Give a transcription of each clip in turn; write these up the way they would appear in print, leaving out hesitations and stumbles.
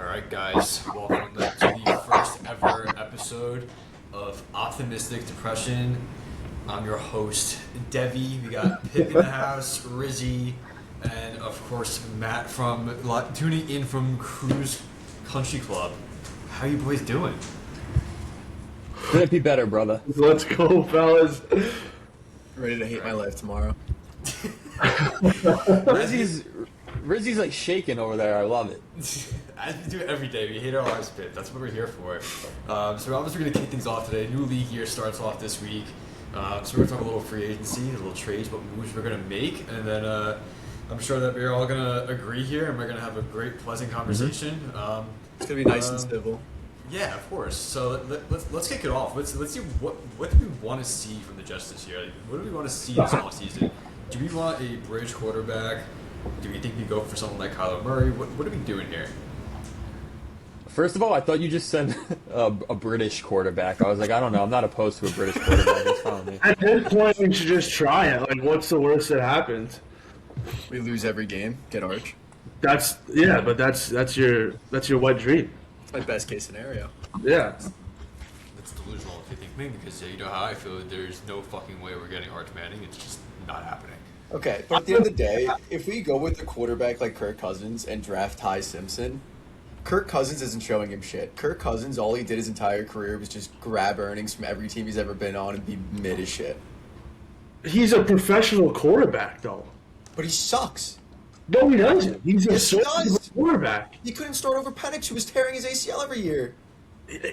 Alright, guys, welcome to the first ever episode of Optimistic Depression. I'm your host, Devi. We got Pip in the house, Rizzy, and of course, Matt tuning in from Cruise Country Club. How you boys doing? Couldn't be better, brother. Let's go, fellas. Ready to hate my life tomorrow. Rizzy's like shaking over there. I love it. As we do every day, we hate our lives a bit. That's what we're here for. So we're obviously going to kick things off today. New league year starts off this week. So we're going to talk a little free agency, a little trades, what moves we're going to make, and then I'm sure that we're all going to agree here, and we're going to have a great, pleasant conversation. It's going to be nice and civil. Yeah, of course. So let's kick it off. Let's see what do we want to see from the Jets this year? Like, what do we want to see this offseason? Do we want a bridge quarterback? Do we think we go for someone like Kyler Murray? What are we doing here? First of all, I thought you just said a British quarterback. I was like, I don't know. I'm not opposed to a British quarterback. That's fine with me. At this point, we should just try it. Like, what's the worst that happens? We lose every game, get Arch. That's your wet dream. It's my best case scenario. Yeah. That's delusional if you think me, because you know how I feel. There's no fucking way we're getting Arch Manning. It's just not happening. Okay, but at the end of the day, if we go with a quarterback like Kirk Cousins and draft Ty Simpson, Kirk Cousins isn't showing him shit. Kirk Cousins, all he did his entire career was just grab earnings from every team he's ever been on and be mid as shit. He's a professional quarterback, though. But he sucks. No, he doesn't. He's a Yes, he serviceable does. quarterback. He couldn't start over Penix, who was tearing his ACL every year.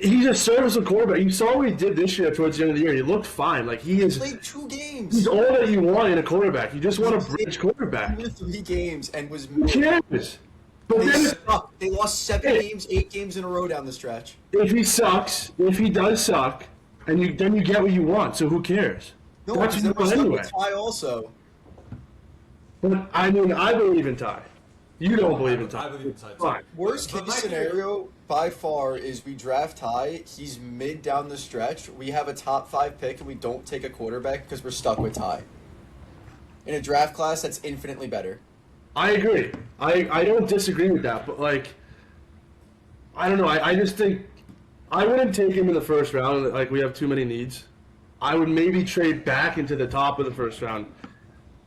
He's a serviceable quarterback. You saw what he did this year towards the end of the year. He looked fine. Like, he is. Played 2 games. He's all that you want in a quarterback. You just want a bridge quarterback. He played 3 games and was Who mid. cares? But They then, suck. They lost 7 games, 8 games in a row down the stretch. if he sucks, if he does suck, and then you get what you want. So who cares? No, That's because they what were you stuck want with Ty also. But I mean, I believe in Ty. You don't believe in Ty. I believe in Ty, too. Fine. Worst But case my scenario by far is we draft Ty. He's mid down the stretch. We have a top 5 pick and we don't take a quarterback because we're stuck with Ty. In a draft class that's infinitely better. I agree. I don't disagree with that, but like, I don't know. I just think I wouldn't take him in the first round. Like, we have too many needs. I would maybe trade back into the top of the first round,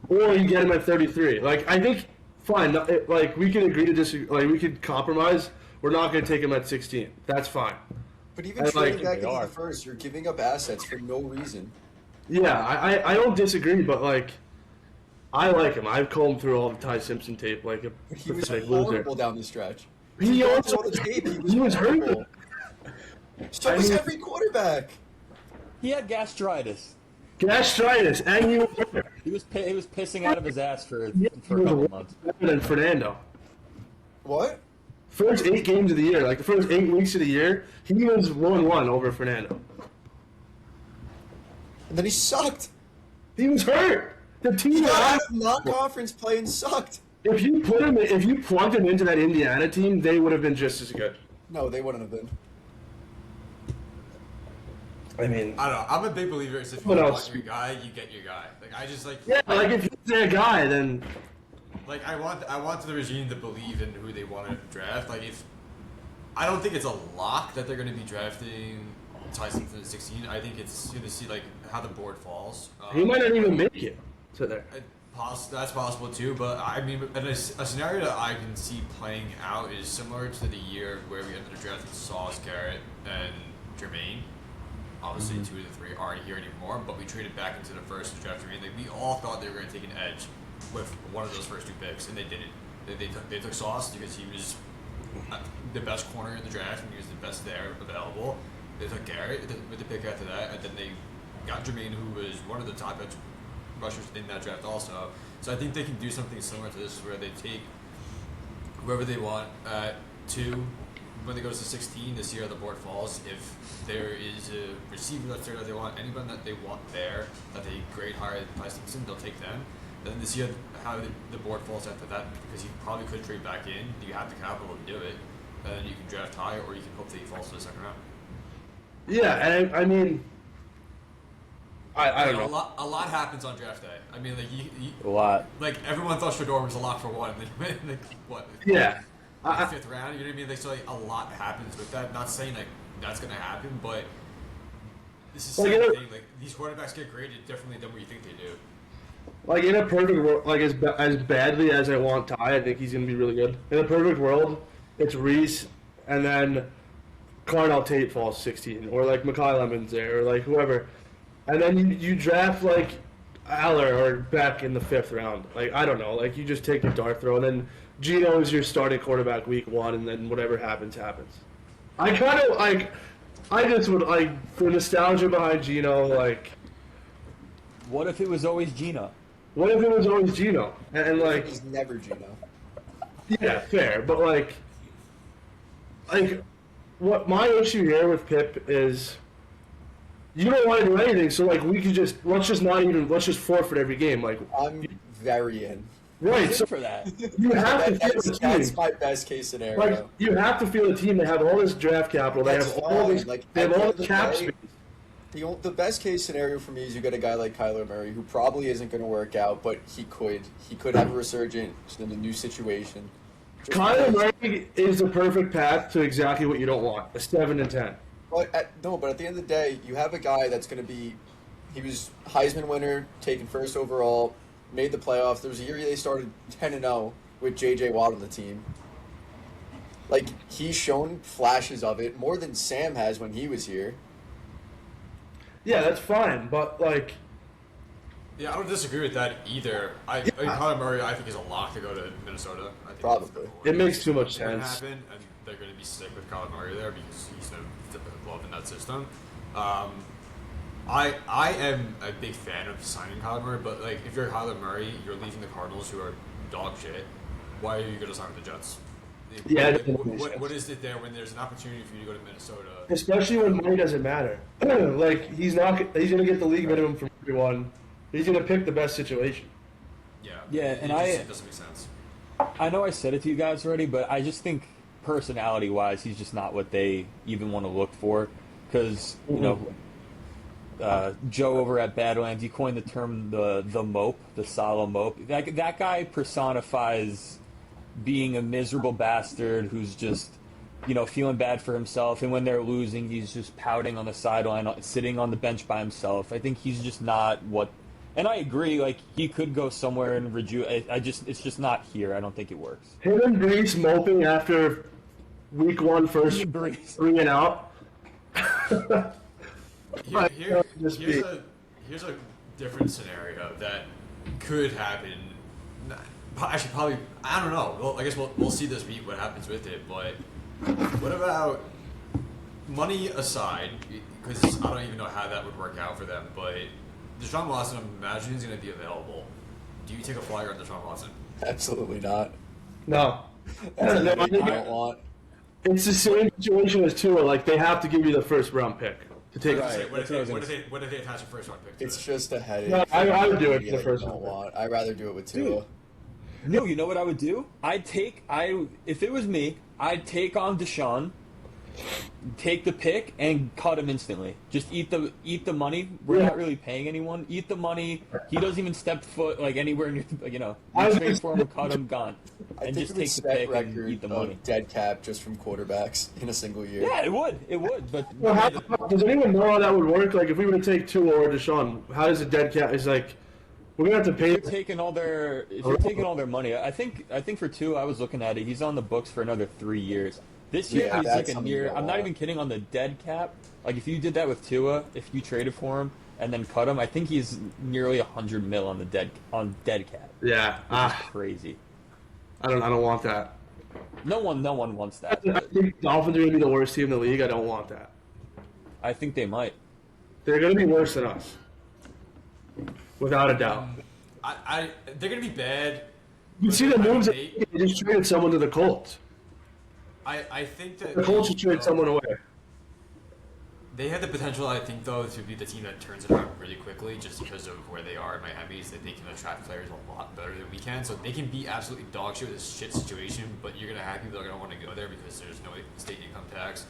or you get him at 33. Like, I think fine. Like, we can agree to disagree. Like, we could compromise. We're not going to take him at 16. That's fine. But even And, trading like, back they into are. the first, you're giving up assets for no reason. Yeah, I don't disagree, but like, I like him. I've combed through all the Ty Simpson tape like a But he was pathetic horrible loser. down the stretch. He Going also through all the tape, he was hurt. horrible. So I was mean- every quarterback. He had gastritis. Gastritis, and he was hurt. He was pissing out of his ass for a He couple was of months. better than Fernando. What? First 8 games of the year, like the first 8 weeks of the year, he was 1-1 over Fernando. And then he sucked. He was hurt. The He team. got out of non-conference play and sucked. If you plugged him into that Indiana team, they would have been just as good. No, they wouldn't have been. I mean, I don't know. I'm a big believer. If you What want else? your guy, you get your guy. Like I just like. yeah, like if he's their guy, then Like I want the regime to believe in who they want to draft. Like if I don't think it's a lock that they're going to be drafting Ty Simpson at 16. I think it's going to see like how the board falls. he might not even make it to there. That's possible too, but I mean, a scenario that I can see playing out is similar to the year where we ended up drafting Sauce, Garrett, and Jermaine. Obviously, 2 of the 3 aren't here anymore, but we traded back into the first to draft Jermaine. Like we all thought they were going to take an edge with one of those first 2 picks, and they didn't. They took Sauce because he was the best corner in the draft, and he was the best there available. They took Garrett with the pick after that, and then they got Jermaine, who was one of the top edge rushers in that draft also. So I think they can do something similar to this where they take whoever they want at 2. When they go to 16 this year, the board falls. If there is a receiver that's there that they want, anyone that they want there that they grade higher than Ty Simpson, they'll take them. Then this year, how the board falls after that, because you probably could trade back in. You have the capital to do it. Then you can draft high, or you can hope that he falls to the second round. Yeah, and I mean, I don't A know. lot happens on draft day. I mean, like A lot. like everyone thought Shador was a lock for 1, and then like what? Yeah, the fifth round. You know what I mean? Like, so like a lot happens with that. Not saying like that's gonna happen, but this is the same thing. Like these quarterbacks get graded differently than what you think they do. Like in a perfect world, like as badly as I want Ty, I think he's gonna be really good. In a perfect world, it's Reese, and then Carnell Tate falls 16, or like Mekhi Lemon's there, or like whoever, and then you draft like Aller or Beck in the 5th round. Like I don't know, like you just take a dart throw, and then Geno is your starting quarterback week 1, and then whatever happens happens. I kind of like, I just would like for nostalgia behind Geno, like. What if it was always Geno? What if it was always Geno? And like he's never Geno. Yeah, fair, but like what my issue here with Pip is you don't want to do anything, so like we could just let's just forfeit every game. Like I'm very in. Right, so for that. You have to feel the team. That's my best case scenario. Like you have to feel the team. They have all this draft capital. They have all this. They have all the cap space. The best case scenario for me is you get a guy like Kyler Murray who probably isn't going to work out, but he could have a resurgence in a new situation. Kyler Murray is the perfect path to exactly what you don't want: a 7 and 10. But at the end of the day, you have a guy that's going to be. He was Heisman winner, taken first overall, made the playoffs. There was a year they started 10-0 with J.J. Watt on the team. Like he's shown flashes of it more than Sam has when he was here. Yeah, that's fine, but like. Yeah, I don't disagree with that either. Kyler Murray, I think, is a lock to go to Minnesota. I think Probably. It makes too much sense. Happen, and they're going to be sick with Kyler Murray there because he's going to love in that system. I am a big fan of signing Kyler Murray, but like if you're Kyler Murray, you're leaving the Cardinals, who are dog shit. Why are you going to sign with the Jets? Yeah, what is it there when there's an opportunity for you to go to Minnesota? Especially when money doesn't matter. Like he's going to get the league minimum from everyone. He's going to pick the best situation. Yeah, and it doesn't make sense. I know I said it to you guys already, but I just think personality-wise, he's just not what they even want to look for. Because Joe over at Badlands, he coined the term the mope, the solo mope. That guy personifies being a miserable bastard who's just, feeling bad for himself. And when they're losing, he's just pouting on the sideline, sitting on the bench by himself. I think he's just not what. And I agree. Like he could go somewhere and it's just not here. I don't think it works. Him and Brees moping after week 1 first 3 and out. Here's a different scenario that could happen. Actually, probably, I don't know. Well, I guess we'll see this week what happens with it. But what about money aside? Because I don't even know how that would work out for them. But Deshaun Watson, I'm imagining, is going to be available. Do you take a flyer on Deshaun Watson? Absolutely not. No. That's I don't want. It's the same situation as Tua. Like they have to give you the first round pick to take. Right. What if they attach a first round pick? It's just a headache. No, I would do it for the first round. I'd rather do it with Tua. No, you know what I would do? If it was me, I'd take on Deshaun, take the pick, and cut him instantly. Just eat the money. We're not really paying anyone. Eat the money. He doesn't even step foot like anywhere near. You trade for him, cut him, gone, and just take the pick and eat the money. Dead cap just from quarterbacks in a single year. Yeah, it would. But does anyone know how that would work? Like if we were to take Tua or Deshaun, how does a dead cap? It's like. We're gonna have to pay. If you're taking all their money, I think for Tua, I was looking at it. He's on the books for another 3 years. This year he's like a near. I'm not even kidding on the dead cap. Like if you did that with Tua, if you traded for him and then cut him, I think he's nearly $100 million on dead cap. Yeah, crazy. I don't want that. No one wants that. I think Dolphins are gonna be the worst team in the league. I don't want that. I think they might. They're gonna be worse than us. Without a doubt. They're going to be bad. You see the moves they just traded someone to the Colts. I think that the Colts should trade someone away. They have the potential, I think, though, to be the team that turns it around really quickly just because of where they are in Miami, is that they can attract players a lot better than we can. So they can be absolutely dog shit with this shit situation, but you're going to have people that are going to want to go there because there's no state income tax,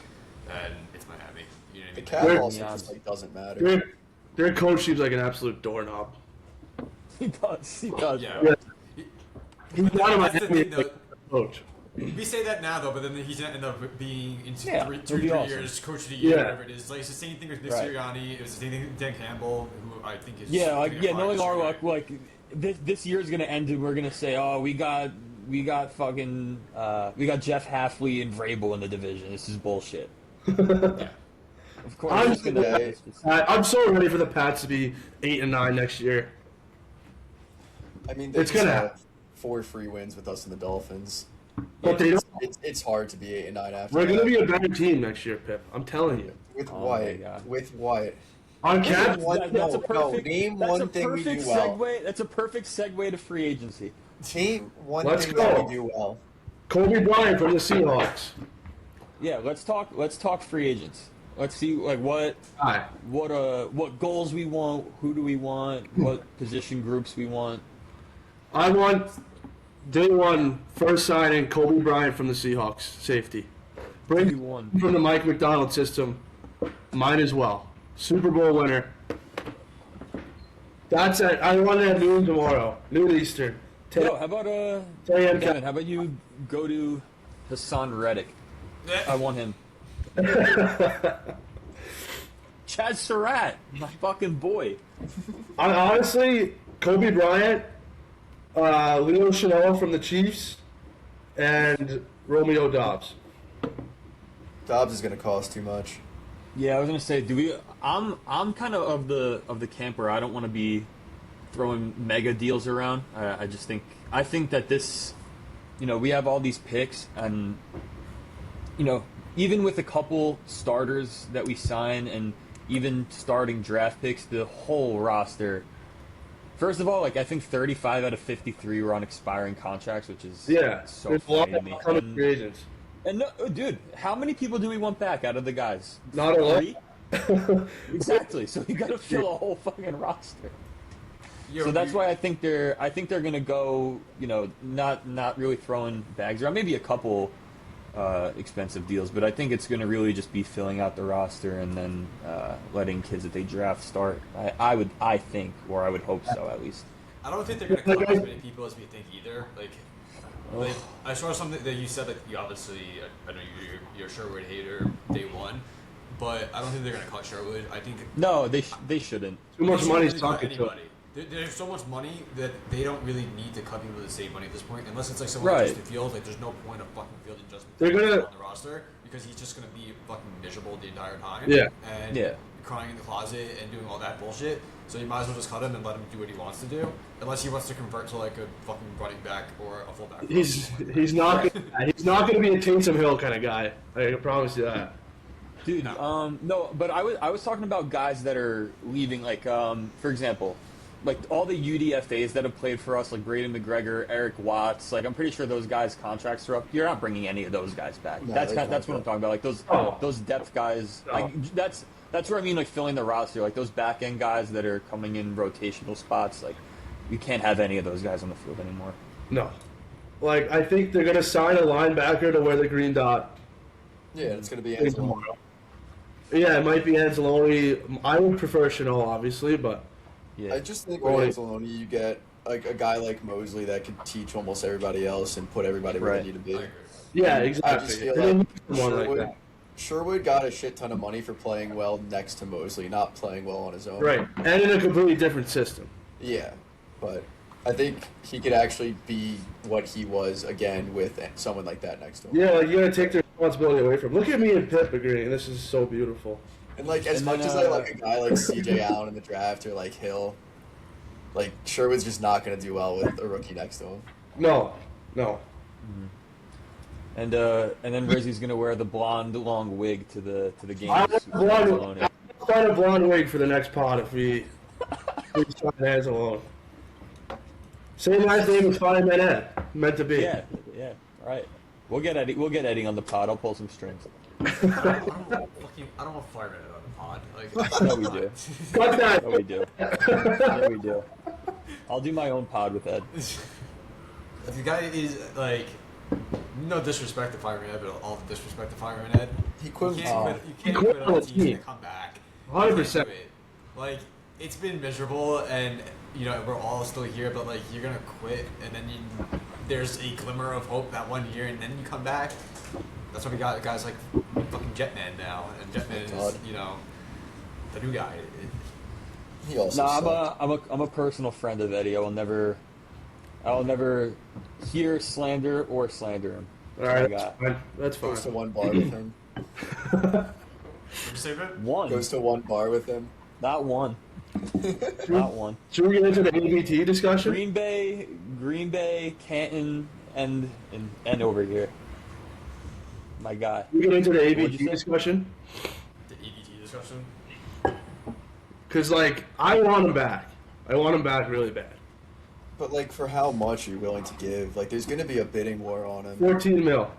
and it's Miami. You know what I mean? The cap also just doesn't matter. Their coach seems like an absolute doorknob. He does. Yeah. He's not a Miami coach. We say that now though, but then he's gonna end up being in Yeah, two, it'll be 3 awesome. years coach of the year, Yeah. whatever it is. Like it's the same thing with Nick Right. Sirianni. It was the same thing with Dan Campbell, who I think is Knowing our luck, like this year's gonna end and we're gonna say, oh, we got fucking we got Jeff Halfley and Vrabel in the division. This is bullshit. Yeah. Of course, I'm, it's gonna. I'm so ready for the Pats to be 8-9 next year. I mean, they It's just gonna have happen. 4 free wins with us and the Dolphins. But they don't. It's hard to be 8-9 after. We're that. gonna be a better team next year, Pip. I'm telling you. with Oh my Wyatt. God. With Wyatt. On cap, That's a perfect. Name that's one a thing we perfect do well. segue. That's a perfect segue to free agency. Name one Let's thing go. that we do well. Kobe Bryant from the Seahawks. Yeah, let's talk free agents. Let's see like what Hi. what goals we want, who do we want, what position groups we want. I want day one first signing Kobe Bryant from the Seahawks safety. Bring Day one. from the Mike McDonald system. Mine as well. Super Bowl winner. That's it. I want it at noon tomorrow. Noon Eastern. Yo, how about 10 a.m. Kevin, how about you go to Hassan Reddick? I want him. Chad Surratt, my fucking boy. I honestly, Kobe Bryant, Leo Chanel from the Chiefs, and Romeo Dobbs. Dobbs is going to cost too much. Yeah, I was gonna say, I'm kind of the camp where I don't want to be throwing mega deals around. I think that this, we have all these picks, and even with a couple starters that we sign, and even starting draft picks, the whole roster. First of all, I think 35 out of 53 were on expiring contracts, which is so there's a lot funny to me. of coming free agents. And no, dude, how many people do we want back out of the guys? Not a lot. 3? Exactly. So you got to fill a whole fucking roster. So that's why I think they're gonna go, not really throwing bags around. Maybe a couple expensive deals, but I think it's gonna really just be filling out the roster and then letting kids that they draft start. I would hope so at least. I don't think they're going to cut as many people as we think either. Like I saw something that you said. Like you obviously, I know you're a Sherwood hater day one, but I don't think they're going to cut Sherwood. I think No, they shouldn't. Too much they money shouldn't cut talking to anybody. There's so much money that they don't really need to cut people to save money at this point, unless it's like someone like Justin Fields. Like there's no point of fucking fielding Justin They're Fields gonna- on the roster because he's just going to be fucking miserable the entire time. Yeah. And Yeah. crying in the closet and doing all that bullshit. So you might as well just cut him and let him do what he wants to do, unless he wants to convert to like a fucking running back or a fullback. He's not gonna be a Taysom Hill kind of guy. I can promise you that. Dude, no, but I was talking about guys that are leaving, for example, like all the UDFAs that have played for us, like Braden McGregor, Eric Watts. Like I'm pretty sure those guys' contracts are up. You're not bringing any of those guys back. No, that's they what I'm can't. talking about. Like those depth guys. No. Like that's where I mean, like filling the roster. Like those back end guys that are coming in rotational spots. Like you can't have any of those guys on the field anymore. No. Like I think they're gonna sign a linebacker to wear the green dot. Yeah, it's going to be Anzalone. Tomorrow. Yeah, it might be Anzalone. I would prefer Chanel, obviously, but Yeah. I just think with Right. Anzalone, you get like a guy like Mosley that could teach almost everybody else and put everybody where Right. they need to I be. agree. yeah, I exactly. just feel And then like someone like that. Sherwood got a shit ton of money for playing well next to Mosley, not playing well on his own. Right, and in a completely different system. Yeah, but I think he could actually be what he was again with someone like that next to him. Yeah, like you gotta take the responsibility away from. Look at me and Pip agreeing. This is so beautiful. And like as And much then, as I like a guy like CJ Allen in the draft or like Hill, like Sherwood's just not gonna do well with a rookie next to him. No. And then Rizzy's gonna wear the blonde long wig to the game. I want I'll find a blonde wig for the next pod if we sign Anzalone. Same last name as Fireman Ed. Meant to be. Yeah, all right. We'll get Eddie on the pod. I'll pull some strings. I don't want firemen on the pod. Like, No, we do. Cut that. No, we do. Yeah, we do. I'll do my own pod with Ed. The guy is like, no disrespect to Fireman Ed, but all the disrespect to Fireman Ed. He You quit. can't He quit quit on on a the team team. to come back. 100%. You can't do it. Like, it's been miserable, and we're all still here, but like you're gonna quit, and then there's a glimmer of hope that one year, and then you come back. That's why we got guys like fucking Jetman now, and Jetman is the new guy. He also. I'm a personal friend of Eddie. I'll never hear slander or slander him. All right, that's fine. Goes to one bar with him. What'd you say, Viv? One. Goes to one bar with him. Not one. Not one. Should we get into the AVT discussion? Green Bay, Canton, and over here. My guy. We get into the What'd you AVT say? discussion? The EDT discussion. Because, like, I want him back. I want him back really bad. But, like, for how much are you willing to give? Like, there's going to be a bidding war on him. 14 mil.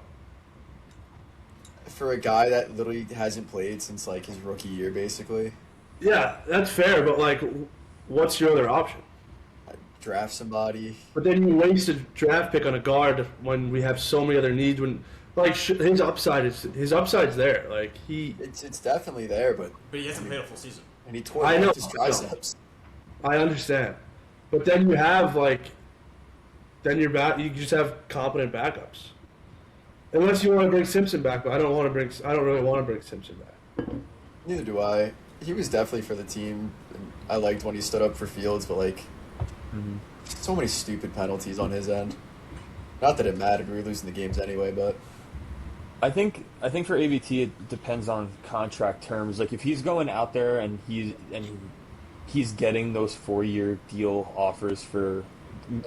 For a guy that literally hasn't played since, like, his rookie year, basically. Yeah, that's fair, but, like, what's your other option? Draft somebody. But then you waste a draft pick on a guard when we have so many other needs. When, like, his upside's there. Like, It's definitely there, but But he hasn't played a full season. and he tore I know. out his triceps. I understand. But then you have, like, you just have competent backups. Unless you want to bring Simpson back, but I don't really want to bring Simpson back. Neither do I. He was definitely for the team. And I liked when he stood up for Fields, but like, so many stupid penalties on his end. Not that it mattered. We were losing the games anyway, but I think for AVT it depends on contract terms. Like if he's going out there and he's getting those 4-year deal offers for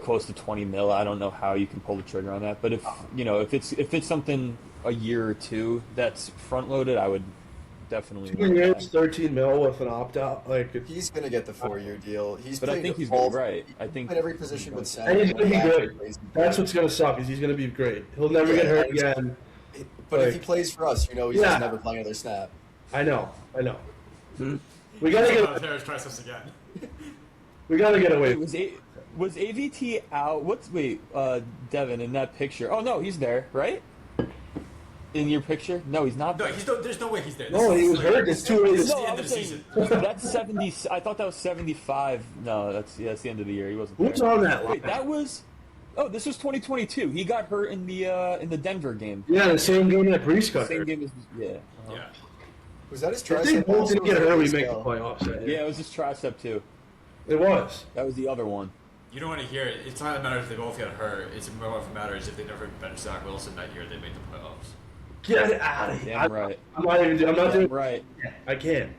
close to 20 mil, I don't know how you can pull the trigger on that. But if it's something a year or two that's front loaded, I would definitely. 2 years, 13 mil with an opt out. Like he's gonna get the 4-year deal. But I think he's right. I think played every position but center. And he's gonna be good. That's what's gonna suck. Is he's gonna be great. He'll never get hurt again. But if he plays for us, he's just never playing another snap. I know. We gotta get. Harris tries this again. We gotta get away. Was AVT out? Devin in that picture? Oh no, he's there, right? In your picture? No, he's not. No, there's no way he's there. No, he was hurt. It's too early. This is No, the I end of was the saying season. that's 70. I thought that was 75. No, that's the end of the year. He wasn't there. Who's on that line? Wait, that was. Oh, this was 2022. He got hurt in the Denver game. Yeah, the same game that Brees got Same hurt. game as Yeah. Was that his If they tricep? both also, didn't get or hurt, we his make the ACL? playoffs. Yeah, it was his tricep too. It was. That was the other one. You don't want to hear it. It's not a matter if they both get hurt. It's more of a matter is if they never benched Zach Wilson that year, they made the playoffs. Get out of here. Damn right. I'm not Damn doing. right. I can't.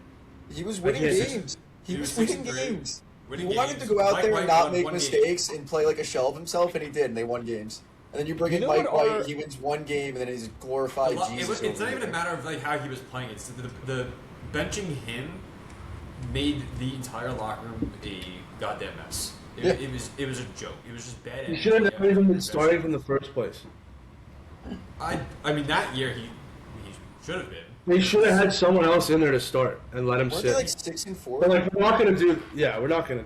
He was winning can't- games. He was 6 winning and 3. games. Winning He wanted games. to go out Mike there White and not won make one mistakes and play like a shell of himself, and he did, and they won games. And then you bring in know Mike what White, our- he wins one game, and then he's glorified Jesus. It's over not even a there. matter of like how he was playing. It's the benching him made the entire locker room a goddamn mess. It was a joke. It was just bad. He should have never even been starting from the first place. I mean that year he should have been. They should have had someone else in there to start and let him Weren't sit. they like 6-4? But like, we're not gonna do. Yeah, we're not gonna.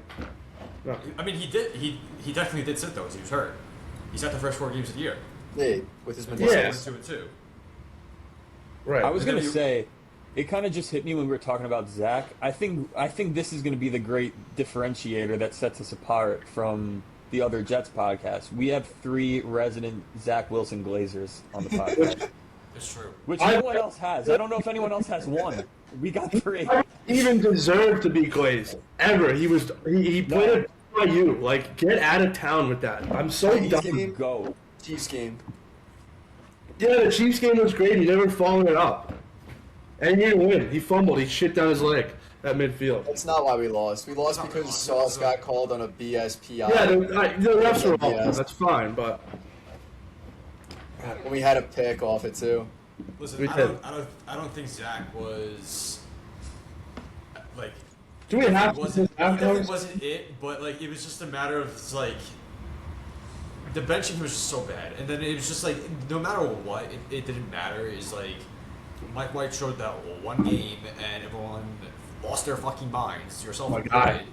No. I mean he did. He definitely did sit though. 'Cause he was hurt. He sat the first 4 games of the year. Yeah, with his And mental Yeah. was 2-2. Right. I was And then gonna you- say, it kind of just hit me when we were talking about Zach. I think this is gonna be the great differentiator that sets us apart from the other Jets podcast. We have 3 resident Zach Wilson Glazers on the podcast, It's true. which no one else has. I don't know if anyone else has 1. We got 3. I didn't even deserve to be glazed ever. He played at BYU. Like, get out of town with that. I'm so Chiefs done. game. Go. Chiefs game. Yeah, the Chiefs game was great. He never followed it up, and he didn't win. He fumbled. He shit down his leg at midfield. That's not why we lost. We lost Not because why. Sauce got called on a BSPI. Yeah, the refs were awful. Yes. That's fine, but And we had a pick off it too. Listen, We I did. don't think Zach was like. do we have It wasn't, to have it definitely those? wasn't it, but like it was just a matter of like the benching was just so bad, and then it was just like no matter what, it didn't matter. Is like Mike White showed that one game, and everyone lost their fucking minds, yourself Oh my God. included,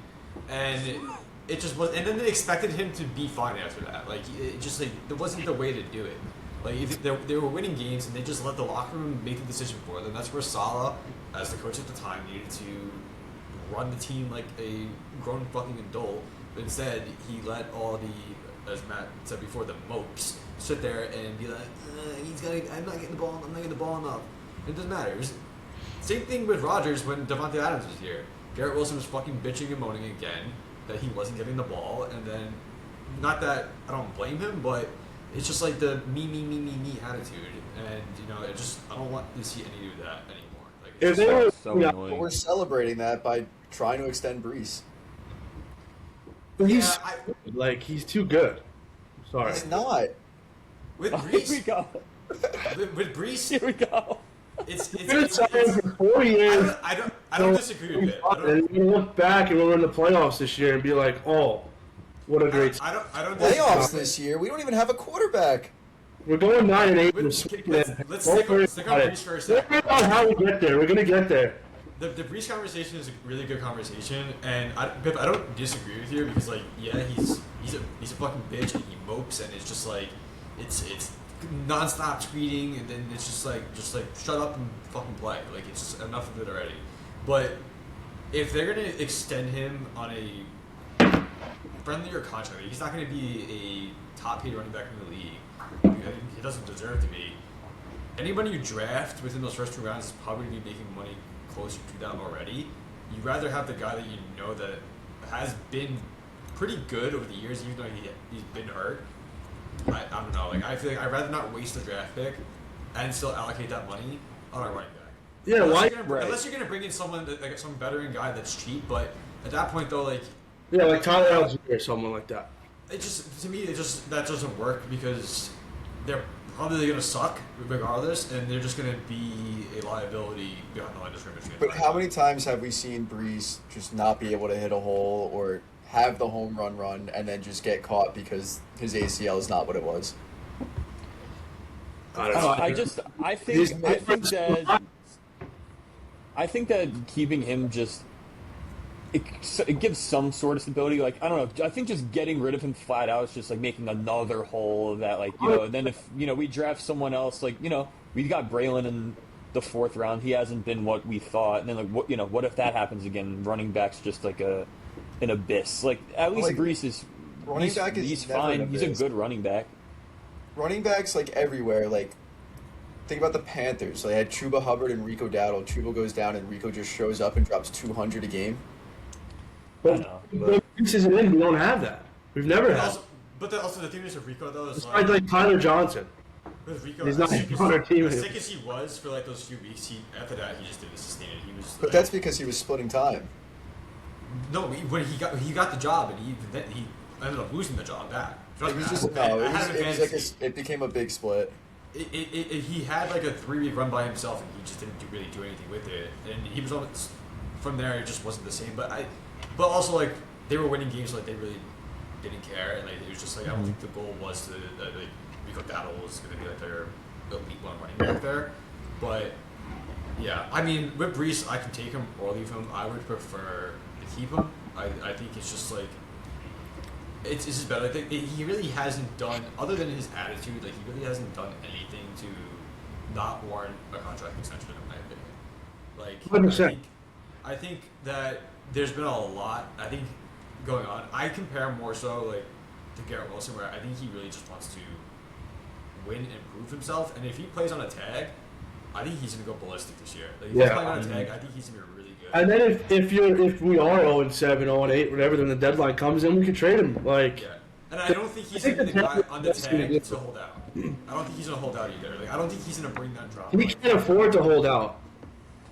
and it just was. And then they expected him to be fine after that. Like it just like it wasn't the way to do it. Like if they were winning games, and they just let the locker room make the decision for them. That's where Saleh, as the coach at the time, needed to run the team like a grown fucking adult. But instead, he let all the as Matt said before, the mopes sit there and be like, I'm not getting the ball. I'm not getting the ball enough. It doesn't matter. Same thing with Rodgers when Devontae Adams was here. Garrett Wilson was fucking bitching and moaning again that he wasn't getting the ball, and then, not that I don't blame him, but it's just like the me attitude, and I don't want to see any of that anymore. Like, If they were, so annoying. But we're celebrating that by trying to extend Brees. he's he's too good. Sorry. He's not. with Here we Brees, go. with Brees, Here we go. it's We're gonna sign him for 4 years. I don't disagree with it. And we're gonna look back and we're in the playoffs this year and be like, oh, what a great. I don't Playoffs disagree. this year. We don't even have a quarterback. We're going 9-8. Let's stick on Brees for a Let's second. figure out how we get there. We're gonna get there. The Brees conversation is a really good conversation, and Pip, I don't disagree with you because he's a fucking bitch and he mopes, and it's just like it's nonstop tweeting, and then it's just like shut up and fucking play. Like, it's just enough of it already. But if they're gonna extend him on a friendlier contract, he's not gonna be a top paid running back in the league. He doesn't deserve to be. Anybody you draft within those first 2 rounds is probably gonna be making money closer to that already. You'd rather have the guy that you know that has been pretty good over the years, even though he's been hurt. I don't know. Like, I feel like I'd rather not waste a draft pick and still allocate that money on a running back. Yeah, Unless you're gonna bring in someone like some veteran guy that's cheap, but at that point though, like like Tyler Algier or someone like that. it just to me that doesn't work because they're probably gonna suck regardless, and they're just gonna be a liability behind the line of scrimmage. But how many times have we seen Brees just not be able to hit a hole or have the home run and then just get caught because his ACL is not what it was? I don't know. I think that keeping him just it gives some sort of stability. Like, I don't know. I think just getting rid of him flat out is just like making another hole that, like, and then if we draft someone else, like, we got Braylon in the 4th round. He hasn't been what we thought. And then, like, what if that happens again? Running back's just like an abyss. Like, at least Brees is he's fine. He's a good running back. Running backs, like, everywhere. Like, think about the Panthers. They had Chuba Hubbard and Rico Dowdle. Chuba goes down and Rico just shows up and drops 200 a game. But Brees isn't in. We don't have that. We've never had. But also the thing is with Rico though is it's like Tyler Johnson. with Rico, He's not on our team. as sick as he was for like those few weeks, after that he just didn't sustain it. He was. But that's because he was splitting time. No, when he got the job, and he ended up losing the job back. It was just it became a big split. He had like a 3-week run by himself, and he just didn't really do anything with it. And he was on from there. It just wasn't the same. But also like they were winning games, so like they really didn't care, and like it was just like I don't think the goal was to like Rico Dowdle was going to be like their elite one running back there. But yeah, I mean with Brees, I can take him or leave him. I would prefer to keep him. I think it's just like. It's just better. I think he really hasn't done, other than his attitude, like he really hasn't done anything to not warrant a contract extension, in my opinion. Like, 100%. I think that there's been a lot, I think, going on. I compare more so, like, to Garrett Wilson, where I think he really just wants to win and prove himself. And if he plays on a tag, I think he's going to go ballistic this year. Like, if he's playing on a tag, I think he's going to be really good. And then if we are 0-7, 0-8, whatever, then the deadline comes in, we can trade him. Like, yeah. And I don't think he's going to be the guy on the tag to hold out. I don't think he's going to hold out either. Like, I don't think he's going to bring that drop. he can't afford to hold out.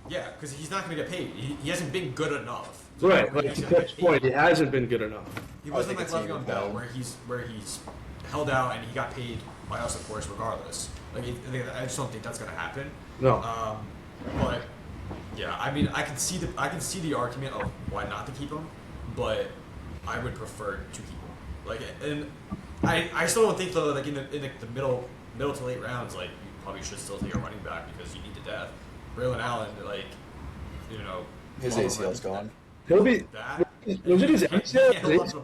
Yeah, because he's not going to get paid. He hasn't been good enough. Right, like to Pip's point, he hasn't been good enough. He wasn't like Le'Veon Bell, where he's held out and he got paid by us, of course, regardless. Like, I just don't think that's going to happen. No. But yeah, I mean, I can see the argument of why not to keep him, but I would prefer to keep him. Like, and I still don't think though, like in the middle to late rounds, like you probably should still take a running back because you need to death. Braylon Allen, like, his ACL's gone. He'll be. That Was it his ACL?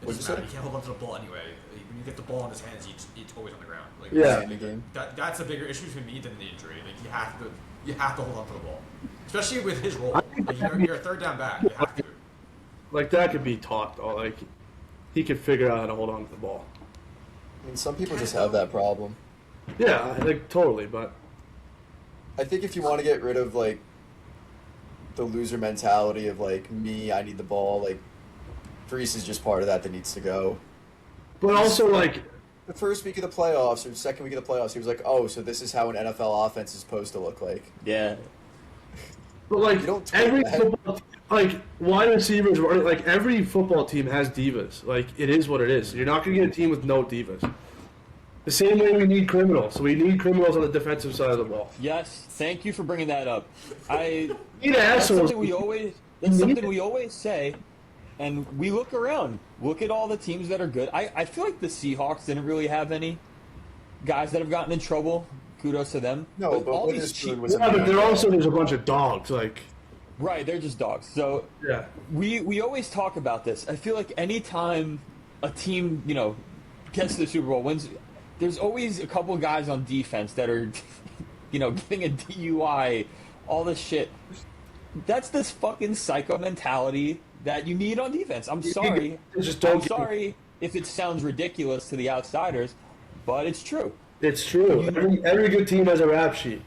He can't hold on to the ball anyway. When you get the ball in his hands, it's always on the ground. Like, Yeah. That's a bigger issue for me than the injury. Like you have to hold on to the ball, especially with his role. Like, you're a third down back. You have to. Like that could be taught though. Like he could figure out how to hold on to the ball. I mean, some people just have that problem. Yeah, like totally. But I think if you want to get rid of like the loser mentality of like me, I need the ball. Like, Brees is just part of that needs to go. but also like The first week of the playoffs or second week of the playoffs, he was like, "Oh, so this is how an NFL offense is supposed to look like." Yeah. But like You don't take every that. football, like wide receivers, like every football team has divas. Like it is what it is. You're not going to get a team with no divas. The same way we need criminals. So we need criminals on the defensive side of the ball. Yes. Thank you for bringing that up. We need That's assholes. something we always. That's something we always say, and we look around. Look at all the teams that are good. I feel like the Seahawks didn't really have any guys that have gotten in trouble. Kudos to them. No, but all Witherspoon these cheap, was Yeah, but there also there's a bunch of dogs. Like right, they're just dogs. So yeah, we always talk about this. I feel like anytime a team gets to the Super Bowl, wins, there's always a couple of guys on defense that are getting a DUI, all this shit. That's this fucking psycho mentality that you need on defense. I'm sorry. Just don't I'm get- sorry if it sounds ridiculous to the outsiders, but it's true. it's true. Every good team has a rap sheet.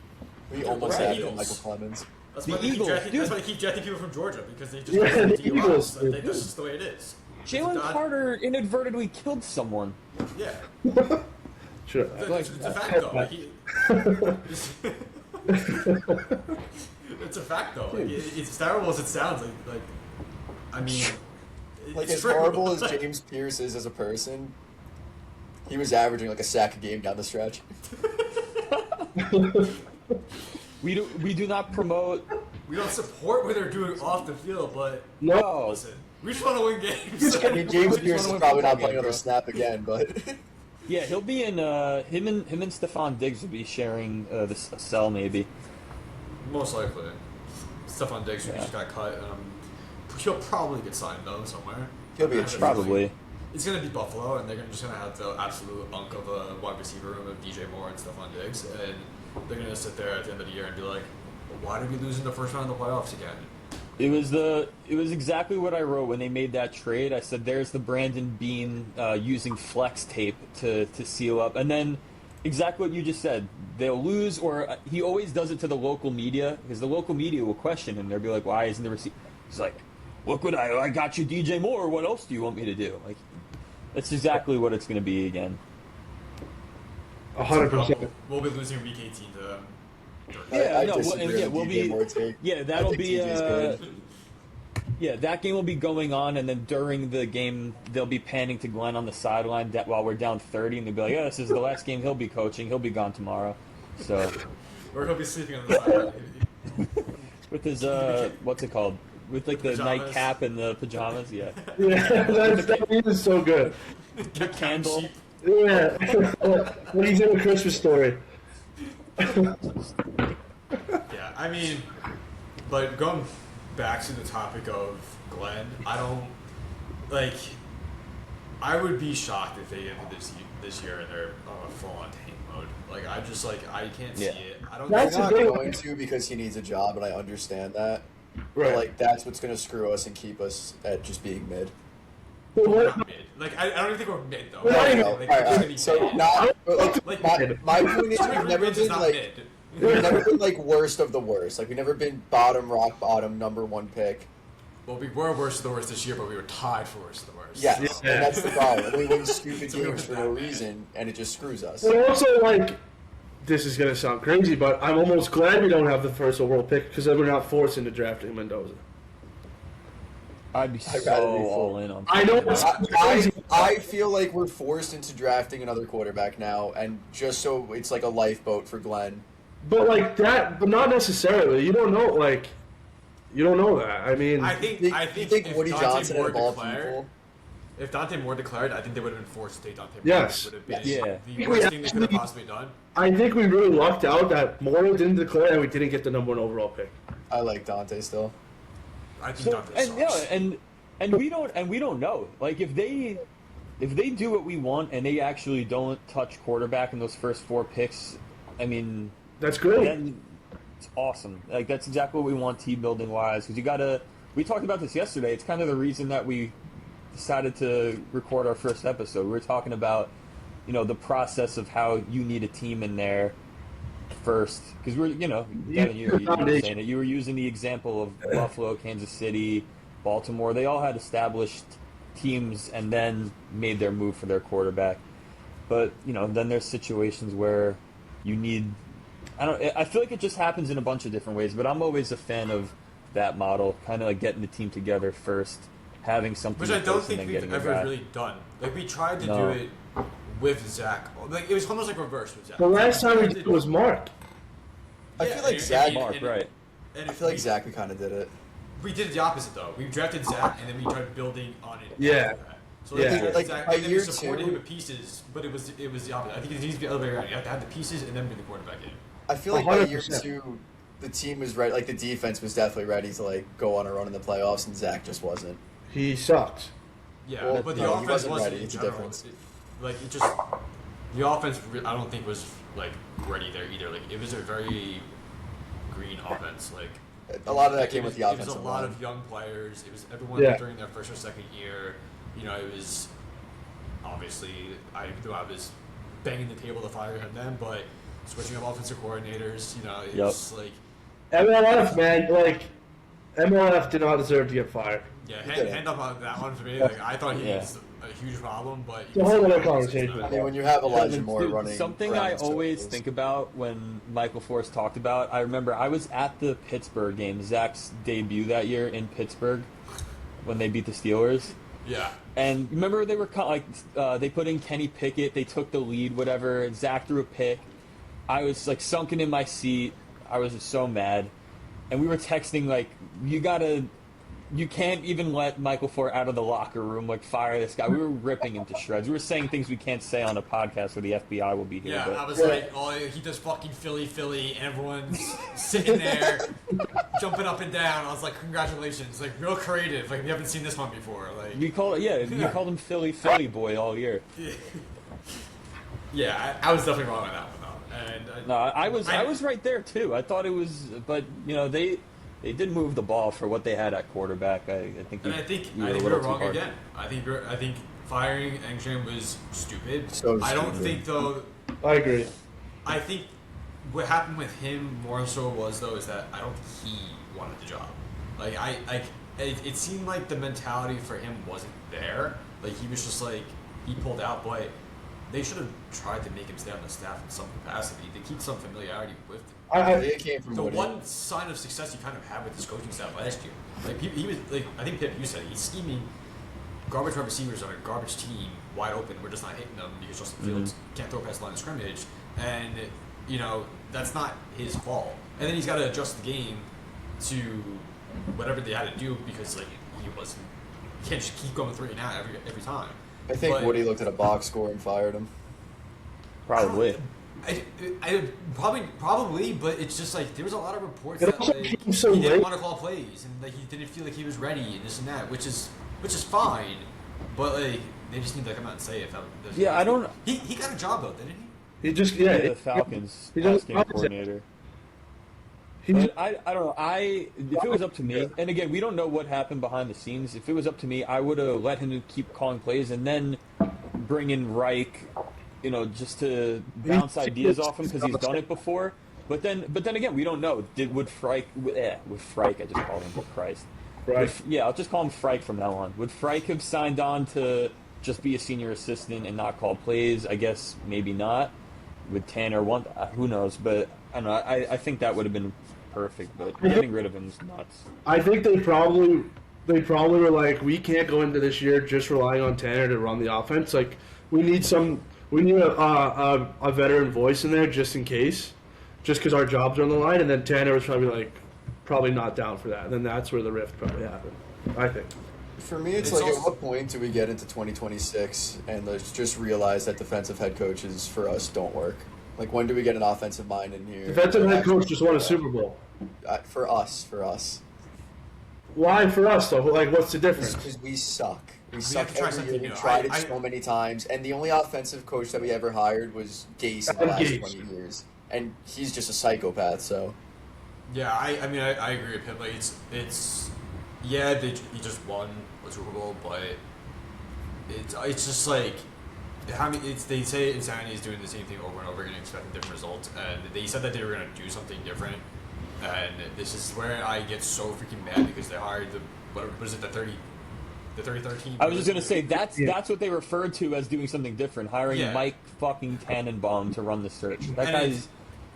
We almost Right. had Eagles. Michael Clemens. That's The why they keep Eagles, drafting, dude. that's why they keep drafting people from Georgia because they just Yeah, don't the DUIs. Eagles. That's just the way it is. Jalen It's not- Carter inadvertently killed someone. Yeah, Sure. Like, it's a fact though. Like, it's a fact though. Like, it's as terrible as it sounds. Like I mean, Like, it's as true. horrible as James Pierce is as a person, he was averaging like a sack a game down the stretch. We do not promote. We don't support what they're doing off the field, but No. listen, we just want to win games. I mean, James Pierce is win probably football not playing game, another bro. snap again, but Yeah, he'll be in. Him and Stephon Diggs will be sharing the cell maybe. Most likely, Stephon Diggs who Yeah. just got cut. He'll probably get signed though somewhere. he'll be I a have a cheap. Probably. It's gonna be Buffalo, and they're just gonna have the absolute unk of a wide receiver room of DJ Moore and Stephon Diggs, and they're gonna sit there at the end of the year and be like, well, "Why did we lose in the first round of the playoffs again?" It was exactly what I wrote when they made that trade. I said, "There's the Brandon Bean using flex tape to seal up," and then exactly what you just said. They'll lose, or he always does it to the local media because the local media will question him. They'll be like, "Why isn't the receiver?" He's like, "Look what I got you, DJ Moore. What else do you want me to do?" Like, that's exactly what it's going to be again. 100%. We'll be losing week 18 to them. Yeah, I no, disagree and yeah, with we'll DJ be. Moore take. Yeah, I that'll think be. TJ's good. Yeah, that game will be going on, and then during the game, they'll be panning to Glenn on the sideline while we're down 30, and they'll be like, "Yeah, this is the last game he'll be coaching. He'll be gone tomorrow." So, Or he'll be sleeping on the sideline. with his what's it called? With like the Pajamas. nightcap and the pajamas, yeah. Yeah, that meme is so good. The candle. Sheep. Yeah, when he's in a Christmas Story. Yeah, I mean, but going back to the topic of Glenn, I don't like. I would be shocked if they ended this year and they're on a full-on tank mode. Like I just I can't see Yeah. it. I don't. That's They're a not good- going to because he needs a job, and I understand that. Right. But like, that's what's going to screw us and keep us at just being mid. But we're what, not mid. Like I don't even think we're mid though. Well, I Like, know. like, All it's right, gonna be so mid. not but, Like, my point is Two we've never wins is been not like mid. we've never been like worst of the worst. Like we've never been rock bottom number one pick. Well, we were worst of the worst this year, but we were tied for worst of the worst. Yes, Yeah. and that's the problem. We win stupid So we games for were no that bad. reason, and it just screws us. but also, like, this is going to sound crazy, but I'm almost glad we don't have the first overall pick because then we're not forced into drafting Mendoza. I'd be I'd so rather be full. all in on. I know it's crazy. I feel like we're forced into drafting another quarterback now, and just so it's like a lifeboat for Glenn. But like that, but not necessarily. You don't know, like, you don't know that. I mean, I think You think if Woody Dante Johnson Moore and Ball declared, people? if Dante Moore declared, I think they would have been forced to take Dante Moore. Yes. It would have been Yeah. the We worst thing they could have actually- possibly done. I think we really lucked out that Morrow didn't declare and we didn't get the number one overall pick. I like Dante still. I think So, Dante and sucks. and we don't know. Like if they do what we want and they actually don't touch quarterback in those first 4 picks, I mean, That's great. then it's awesome. Like that's exactly what we want team building wise. Because we talked about this yesterday. It's kind of the reason that we decided to record our first episode, we were talking about, the process of how you need a team in there first. Because we're, Devin, you were saying it. You were using the example of Buffalo, Kansas City, Baltimore. They all had established teams and then made their move for their quarterback. But, then there's situations where you need... I feel like it just happens in a bunch of different ways, but I'm always a fan of that model, kind of like getting the team together first, having something... Which I don't think we've ever really done. Like, we tried to do it with Zach. Like, it was almost like reverse with Zach. The last time we did it was Mark. I feel like Zach... Mark, right. I feel like Zach, we kind of did it. We did the opposite, though. We drafted Zach, and then we tried building on it. Yeah. So like Zach, by and then we year supported 2... him with pieces, but it was the opposite. I think it needs to be the other way around. You have to have the pieces and then bring the quarterback in. I feel like by 100%. year 2, the team was ready. Like, the defense was definitely ready to, like, go on a run in the playoffs, and Zach just wasn't. He sucks. Yeah, Well, but the no, he offense wasn't ready. in It's a general. difference. The offense, I don't think was, like, ready there either. Like, it was a very green offense. Like, A lot of that came with the It offensive was a lot line. of young players. It was everyone during their first or second year. It was obviously I was banging the table to fire him then, but switching up offensive coordinators, it's like MLF, man, like MLF did not deserve to get fired. yeah, hand up on that one for me. Like I thought he was a huge problem, but It's a whole other conversation. I mean, when you have Elijah Moore Dude, running... something I always think about when Michael Forrest talked about, I remember I was at the Pittsburgh game, Zach's debut that year in Pittsburgh, when they beat the Steelers. yeah. And remember they were they put in Kenny Pickett, they took the lead, whatever. Zach threw a pick. I was like sunken in my seat. I was just so mad. And we were texting like, you can't even let Michael Ford out of the locker room, like fire this guy. We were ripping him to shreds. We were saying things we can't say on a podcast where the FBI will be here. Yeah, but, I was like, oh, he does fucking Philly, and everyone's sitting there, jumping up and down. I was like, congratulations, like real creative. Like we haven't seen this one before. Like you called him Philly boy all year. Yeah, I was definitely wrong on that one though. And No, I was right there too. I thought it was, but they did move the ball for what they had at quarterback. I think we were wrong again. I think firing Engstrom was stupid. So I don't stupid. think though. I agree. I think what happened with him more so was though is that I don't think he wanted the job. Like it seemed like the mentality for him wasn't there. Like he was just like he pulled out, but they should have tried to make him stay on the staff in some capacity to keep some familiarity with him. It came from The Woody. one sign of success he kind of had with his coaching staff last year, like he was like I think Pip, you said it, he's scheming garbage wide receivers on a garbage team wide open. We're just not hitting them because Justin Fields can't throw past the line of scrimmage, and that's not his fault. And then he's got to adjust the game to whatever they had to do because like he can't just keep going 3 and out every time. I think Woody looked at a box score and fired him. Probably. I probably, but it's just like there was a lot of reports that also like, came so he didn't late. want to call plays and like he didn't feel like he was ready and this and that, which is fine, but like they just need to come out and say it. Yeah, I don't. He got a job though, didn't he? He just The Falcons he pass doesn't- game coordinator. But I don't know. If it was up to me, and again, we don't know what happened behind the scenes. If it was up to me, I would have let him keep calling plays and then bring in Reich, just to bounce ideas off him because he's done it before. But then again, we don't know. Would Freich? I just called him Christ. Right. I'll just call him Freich from now on. Would Freich have signed on to just be a senior assistant and not call plays? I guess maybe not. With Tanner, who knows? But I don't know. I think that would have been perfect. But getting rid of him is nuts. I think they probably were like, we can't go into this year just relying on Tanner to run the offense. Like we need a veteran voice in there just in case, just because our jobs are on the line. And then Tanner was probably not down for that. And then that's where the rift probably happened. I think. For me, it's like, at what point do we get into 2026 and let's just realize that defensive head coaches for us don't work? Like, when do we get an offensive mind in here? Defensive head coach just won a Super Bowl. For us. Why for us though? Like, what's the difference? Because we suck. We have suck to try every year. something We new. tried it so many times, and the only offensive coach that we ever hired was Gase in the last 20 years, and he's just a psychopath. So, Yeah, I mean I agree with him. Like it's he just won a Super Bowl, but it's just like how many. They say insanity is doing the same thing over and over again, expecting different results, and they said that they were going to do something different, and this is where I get so freaking mad because they hired the what is it the 33rd team. I was just gonna say that's what they referred to as doing something different, hiring Mike fucking Tannenbaum to run the search. That guy's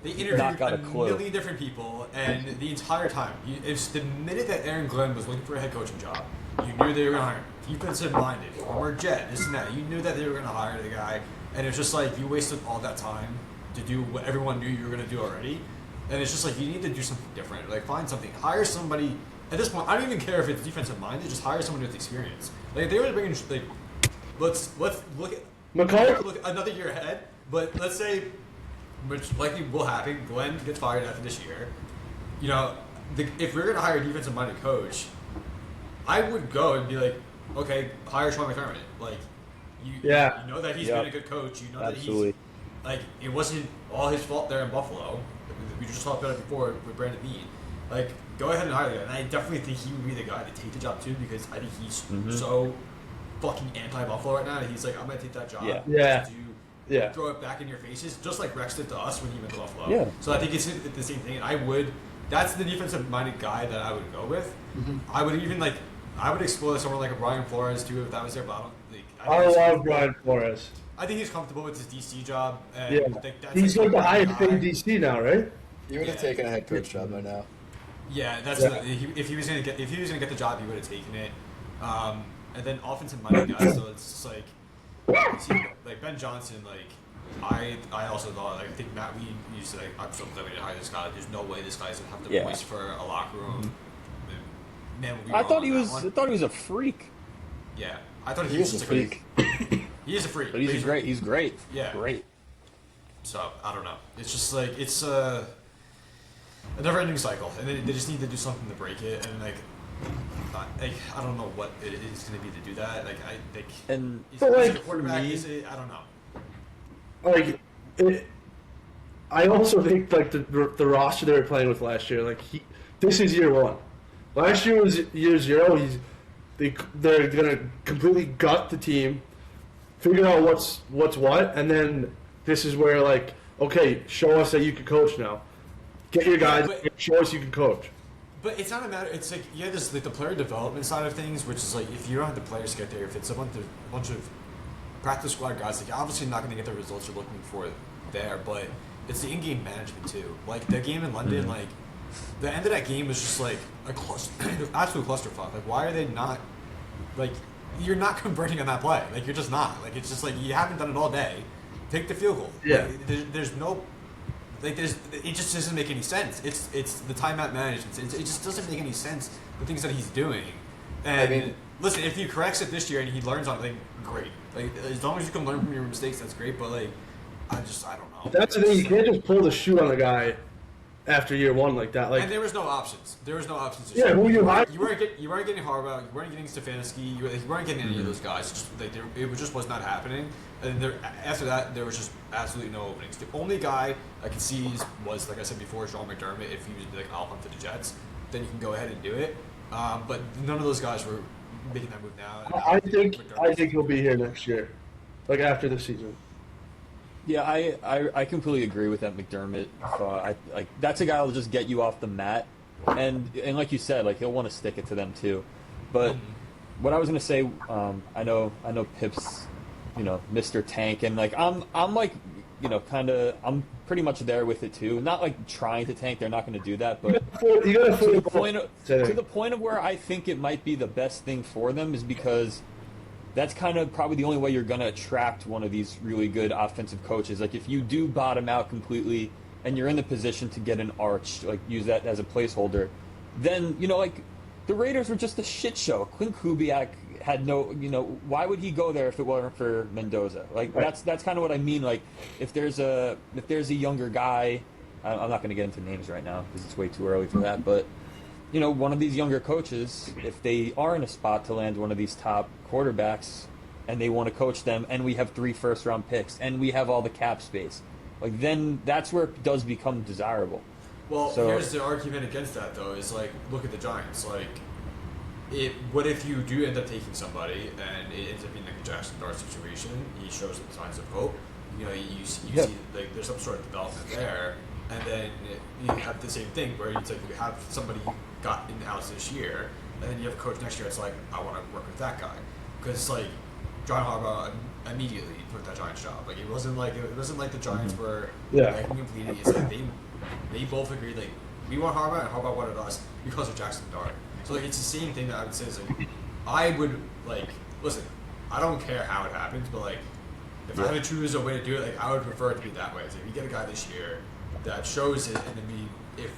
they interviewed not got a clue. million different people, and the entire time, it's the minute that Aaron Glenn was looking for a head coaching job, you knew they were gonna hire him. Defensive-minded, former Jet, this and that. You knew that they were gonna hire the guy, and it's just like you wasted all that time to do what everyone knew you were gonna do already, and it's just like you need to do something different. Like find something, hire somebody. At this point, I don't even care if it's defensive minded. Just hire someone with experience. Like if they were bringing, like, let's look at look another year ahead. But let's say, which likely will happen, Glenn gets fired after this year. You know, if we're gonna hire a defensive minded coach, I would go and be like, okay, hire Sean McDermott. Like, you know that he's been a good coach. You know that he's like it wasn't all his fault there in Buffalo. We just talked about it before with Brandon Bean. Like, go ahead and hire the guy. And I definitely think he would be the guy to take the job too because I think he's so fucking anti-Buffalo right now. He's like, I'm going to take that job. To throw it back in your faces, just like Rex did to us when he went to Buffalo. Yeah. So I think it's the same thing. And that's the defensive-minded guy that I would go with. Mm-hmm. I would even I would explore someone like a Brian Flores too if that was their bottom. I love Brian Flores. I think he's comfortable with his DC job. And he's like the highest paid DC now, right? He would have taken a head coach job by now. Yeah, if he was gonna get the job, he would have taken it. And then offensive minded guys, so it's just like Ben Johnson. Like I also thought I think Matt Weed used to I'm so glad we didn't hire this guy. There's no way this guy's gonna have the voice for a locker room. Man, I thought he was a freak. Yeah, I thought he was just a freak. He is a freak, but he's great. He's great. Yeah, great. So I don't know. It's just like it's a never-ending cycle, and they just need to do something to break it. And I don't know what it is going to be to do that. Like I think, and is a quarterback? I don't know. Like, I also think like the roster they were playing with last year. Like this is year one. Last year was year zero. They're gonna completely gut the team, figure out what's what, and then this is where like, okay, show us that you can coach now. Get your guys, show us you can coach. But it's not a matter. It's like there's like the player development side of things, which is like if you don't have the players get there, if it's a bunch of practice squad guys, like you're obviously not going to get the results you're looking for there. But it's the in-game management too. Like the game in London, like the end of that game was just like a absolute clusterfuck. Like why are they not like you're not converting on that play? Like you're just not. Like it's just like you haven't done it all day. Take the field goal. Yeah. Like, there's no. Like it just doesn't make any sense. It's the timeout management. It just doesn't make any sense. The things that he's doing. And listen, if he corrects it this year and he learns on it, great. Like as long as you can learn from your mistakes, that's great. But like, I don't know. That's the thing. You can't just pull the shoe on the guy after year one like that. Like, and there was no options. There was no options. Yeah, who you hired? You weren't getting Harbaugh. You weren't getting Stefanski. You weren't getting any of those guys. It just was not happening. And after that, there was just absolutely no openings. The only guy I could see was, like I said before, Sean McDermott. If he was like, I'll hunt to the Jets, then you can go ahead and do it. But none of those guys were making that move now. I think he'll be here next year, like after the season. Yeah, I completely agree with that McDermott. That's a guy who'll just get you off the mat, and like you said, like he'll want to stick it to them too. But what I was gonna say, I know Pip's, Mr. Tank, and like I'm like, I'm pretty much there with it too. Not like trying to tank; they're not going to do that. But to the point of where I think it might be the best thing for them is because that's kind of probably the only way you're going to attract one of these really good offensive coaches. Like if you do bottom out completely and you're in the position to get an arch, like use that as a placeholder, then like the Raiders were just a shit show. Clint Kubiak had no, why would he go there if it weren't for Mendoza? Like that's kind of what I mean. Like if there's a younger guy, I'm not going to get into names right now because it's way too early for that. But one of these younger coaches, if they are in a spot to land one of these top quarterbacks, and they want to coach them, and we have 3 first-round picks, and we have all the cap space, like then that's where it does become desirable. Well, here's the argument against that though: is like look at the Giants, like. what if you do end up taking somebody and it ends up being like a Jackson Dart situation? He shows the signs of hope. You know, you see like there's some sort of development there, and then you have the same thing where it's like you have somebody got in the house this year, and then you have a coach next year. It's like I want to work with that guy because like John Harbaugh immediately took that Giants job. Like it wasn't like the Giants were like completely. It's like they both agreed like we want Harbaugh and Harbaugh wanted us because of Jackson Dart. So like it's the same thing that I would say is like I would like listen. I don't care how it happens, but like if I had to choose a way to do it, like I would prefer it to be that way. So if you get a guy this year that shows it, and then if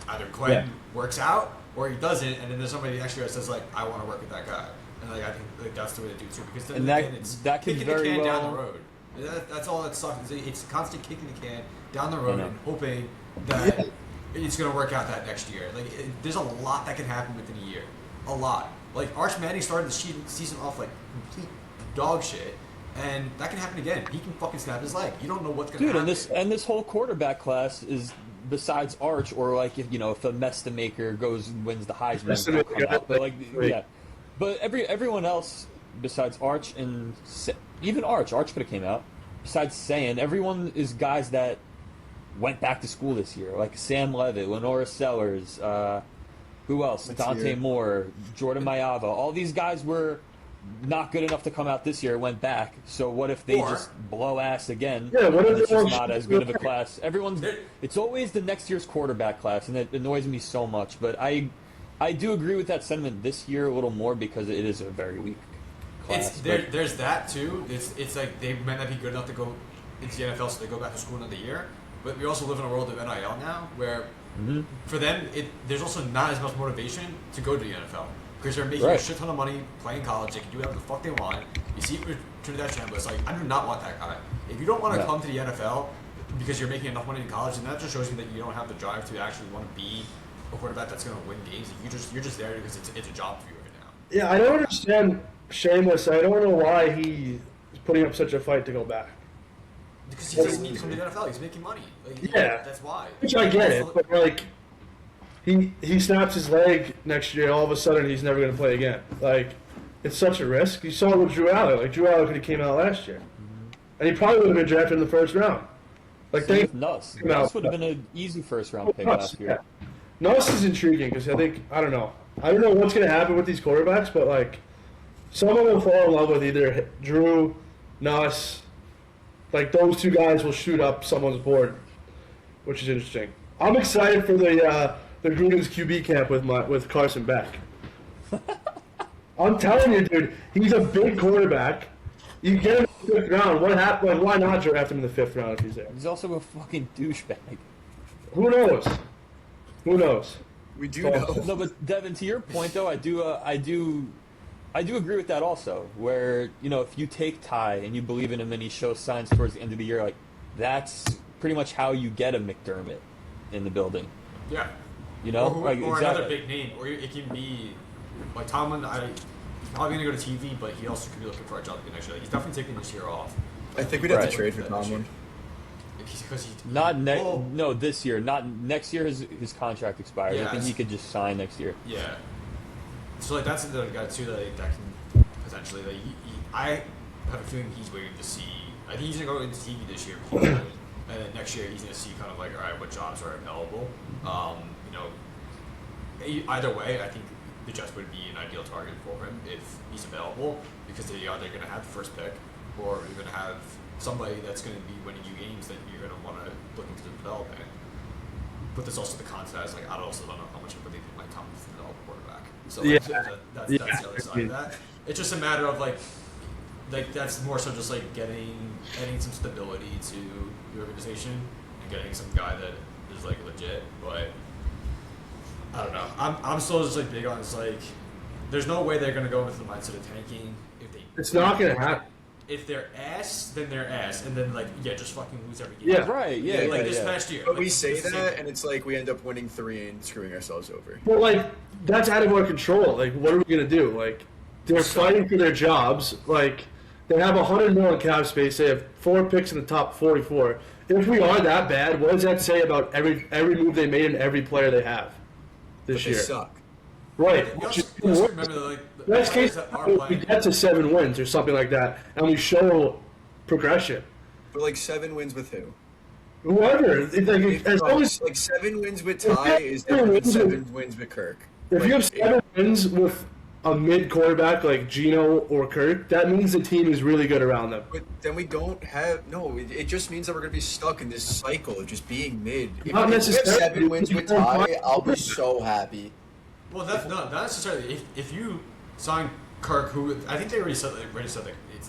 either Glenn works out or he doesn't, and then there's somebody next year that says like I want to work with that guy, and like I think like that's the way to do it too. Because then it's that can kicking very the can well down the road. That's all that sucks. It's constant kicking the can down the road and hoping that it's going to work out that next year. Like there's a lot that can happen within a year, a lot. Like Arch Manning started the season off like complete dog shit. And that can happen again. He can fucking snap his leg. You don't know what's going to happen. And this whole quarterback class is besides Arch or like if a Mestamaker goes and wins the Heisman, but everyone else besides Arch and even Arch could have came out. Besides saying everyone is guys that went back to school this year, like Sam Levitt, Lenora Sellers, who else? Dante Moore, Jordan Mayava. All these guys were not good enough to come out this year, went back. So what if they just blow ass again? Yeah, what if it's just not as good of a class? It's always the next year's quarterback class, and it annoys me so much. But I do agree with that sentiment this year a little more because it is a very weak class. There's that too. It's like they might not be good enough to go into the NFL, so they go back to school another year. But we also live in a world of NIL now, where for them there's also not as much motivation to go to the NFL. Because they're making a shit ton of money playing college. They can do whatever the fuck they want. You see it with Trinidad Chambliss. It's like, I do not want that guy. If you don't want to come to the NFL because you're making enough money in college, then that just shows you that you don't have the drive to actually want to be a quarterback that's going to win games. You're just there because it's a job for you right now. Yeah, I don't understand Shameless. I don't know why he is putting up such a fight to go back. Because he doesn't need to come to the NFL. He's making money. Like, that's why. Which I get it, but like... He snaps his leg next year. All of a sudden, he's never going to play again. Like, it's such a risk. You saw it with Drew Aller. Like Drew Aller could have came out last year, and he probably would have been drafted in the first round. Like Nuss would have been an easy first round pick last year. Nuss is intriguing because I don't know what's going to happen with these quarterbacks, but like someone will fall in love with either Drew, Nuss. Like those two guys will shoot up someone's board, which is interesting. I'm excited for the Gruden's QB camp with Carson Beck. I'm telling you, dude, he's a big quarterback. You get him in the fifth round. What happened? Like, why not draft him in the fifth round if he's there? He's also a fucking douchebag. Who knows? We do know. No, but Devin, to your point though, I do agree with that also. Where if you take Ty and you believe in him and he shows signs towards the end of the year, like that's pretty much how you get a McDermott in the building. Yeah. Or exactly. Another big name, or it can be like Tomlin. He's probably going to go to TV, but he also could be looking for a job next year. Like, he's definitely taking this year off. I think we'd have to trade for Tomlin. No, this year. Not next year. His contract expires. I think he could just sign next year. Yeah. So like that's another guy too that can potentially. Like, I have a feeling he's waiting to see. I think he's going to go into TV this year. And then next year he's going to see kind of like, all right, what jobs are available. Either way, I think the Jets would be an ideal target for him if he's available because they're either going to have the first pick or you're going to have somebody that's going to be winning you games that you're going to want to look into developing. But there's also the contest. Like I also don't know how much of a they think Mike Tomlin's to develop a quarterback. So that's the other side of that. It's just a matter of like that's more so just like adding some stability to the organization and getting some guy that is like legit. But I don't know. I'm still just like big on it's like there's no way they're gonna go into the mindset of tanking if they. It's not gonna happen. If they're ass, then they're ass, and then just fucking lose every game. Yeah, right. Yeah, this past year. But we say that, and it's like we end up winning 3 and screwing ourselves over. But like that's out of our control. Like, what are we gonna do? Like, they're fighting for their jobs. Like, they have $100 million cap space. They have 4 picks in the top 44. If we are that bad, what does that say about every move they made and every player they have this year? They suck. Right. You Which also, is you also worse. remember that, like, the Best players case, that are we playing. get to 7 wins or something like that, and we show progression. But like 7 wins with who? Whoever, it's like, as long as Like 7 wins with if you Ty have is 7 different than wins 7 wins with Kirk. if you have Like, 7 wins with a mid quarterback like Geno or Kirk, that means the team is really good around them. But then we don't have it just means that we're gonna be stuck in this cycle of just being mid. If Not we have necessarily. 7 wins with Ty, I'll be so happy. Well, that's not necessarily. If you sign Kirk, who I think they already said that it's not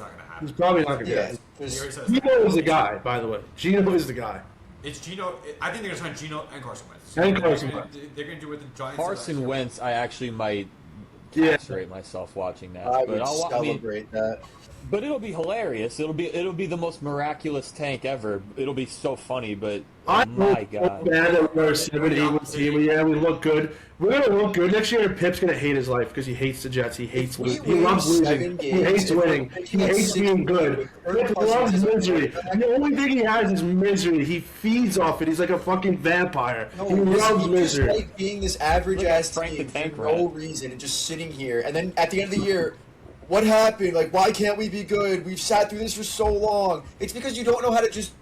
going to happen. He's probably not going to Yeah, get it. They already said it's not Geno gonna is the happen. guy, by the way. Geno is the guy. It's Geno. I think they're going to sign Geno and Carson Wentz. And Carson They're going to do what the Giants. Carson Wentz, I actually might Yeah. castrate myself watching that. I but would celebrate that. But it'll be hilarious. It'll be the most miraculous tank ever. It'll be so funny, but I my God. bad that we're 7-8 team. Yeah, we look good. We're gonna look good next year. Pip's gonna hate his life because he hates the Jets. He hates losing. He loves losing. He hates winning. He hates being good. Pip loves misery. And the only thing he has is misery. He feeds off it. He's like a fucking vampire. He loves He misery. just like being this average ass Frank the team Tank for no Rat. reason and just sitting here. And then at the end of the year, what happened? Like, why can't we be good? We've sat through this for so long. It's because you don't know how to just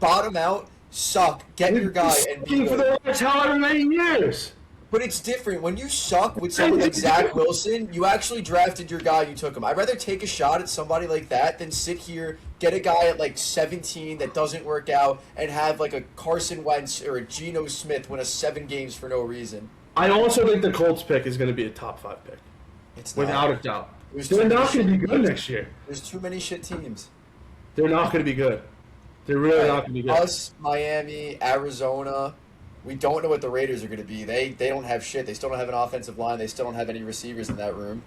bottom out, suck, get your guy, and be for good. the last however many years. But it's different. When you suck with someone like Zach Wilson, you actually drafted your guy, you took him. I'd rather take a shot at somebody like that than sit here, get a guy at like 17 that doesn't work out, and have like a Carson Wentz or a Geno Smith win us 7 games for no reason. I also think the Colts pick is going to be a top 5 pick, It's not. without a doubt. There's They're too many not going to be shit good teams. next year. There's too many shit teams. They're not going to be good. They're really not going to be good. Us, Miami, Arizona. We don't know what the Raiders are going to be. They don't have shit. They still don't have an offensive line. They still don't have any receivers in that room.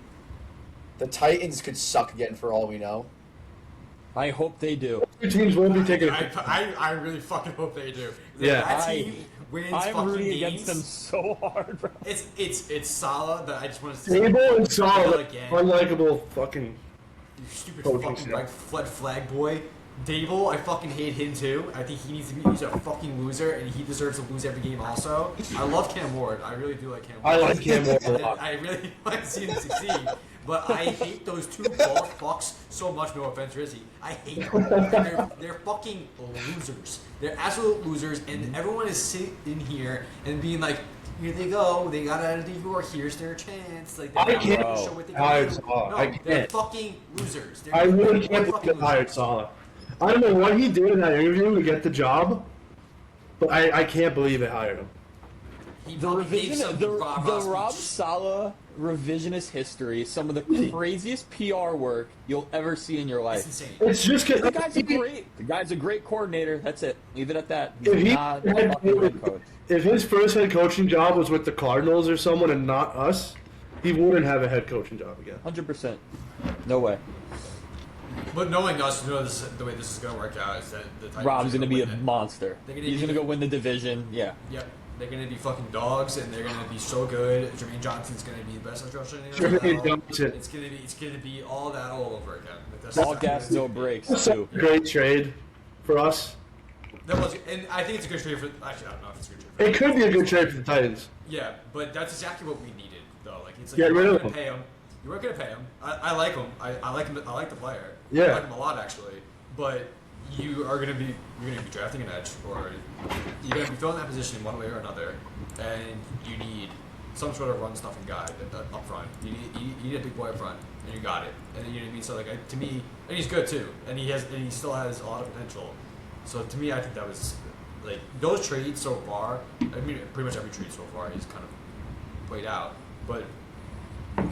The Titans could suck again for all we know. I hope they do. Your teams won't be taking a pick. I really fucking hope they do. Yeah. That team wins I'm fucking rooting games. against them so hard, bro. It's Salah that I just want to see. Table and solid, again. unlikable fucking. You stupid Coaching fucking staff. like fled flag boy. Dable, I fucking hate him too. I think he needs to be. He's a fucking loser, and he deserves to lose every game. Also, I love Cam Ward. I really do like Cam Ward. I like Cam Ward a And lot. I really want to see him succeed. But I hate those two bald fucks so much. No offense, Rizzy. I hate them. They're fucking losers. They're absolute losers, and everyone is sitting in here and being like, "Here they go. They got out of New York. Here's their chance." Like I they're not can't- gonna show what they Hired can do. Salah. No, I they're can't. fucking losers. They're I really they're can't fucking believe they hired losers. Salah. I don't know what he did in that interview to get the job, but I can't believe they hired him. He The probably gave some the rah-rah Rob speech. Saleh revisionist history, some of the craziest PR work you'll ever see in your It's life. insane. It's just The guy's a great coordinator. That's it. Leave it at that. If He's he not a fucking head coach. if his first head coaching job was with the Cardinals or someone and not us, he wouldn't have a head coaching job again. 100%. No way. But knowing us, the way this is going to work out is that the Titans Rob's are going to be a win it. monster. They're gonna He's be- going to go win the division. Yeah. Yep. They're going to be fucking dogs, and they're going to be so good. Jermaine Johnson's going to be the best rusher in the Jermaine NFL. Johnson. It's going to be all that all over again. Like, that's All exactly gas, what no it's gonna be. brakes, That's too. a great trade for us. That was, and I think it's a good trade for. Actually, I don't know if it's a good trade. It could be a good trade for the Titans. Yeah, but that's exactly what we needed, though. Like it's like Get you rid weren't of gonna him. pay him. You weren't gonna pay him. I like him. I like him. I like the player. Yeah. I like him a lot actually. But you're gonna be drafting an edge, or you're gonna be filling that position in one way or another, and you need some sort of run stuffing guy up front. You need a big boy up front, and you got it. And you know what I mean. So like to me, and he's good too, and he still has a lot of potential. So to me, I think that was like those trades so far. I mean, pretty much every trade so far he's kind of played out, but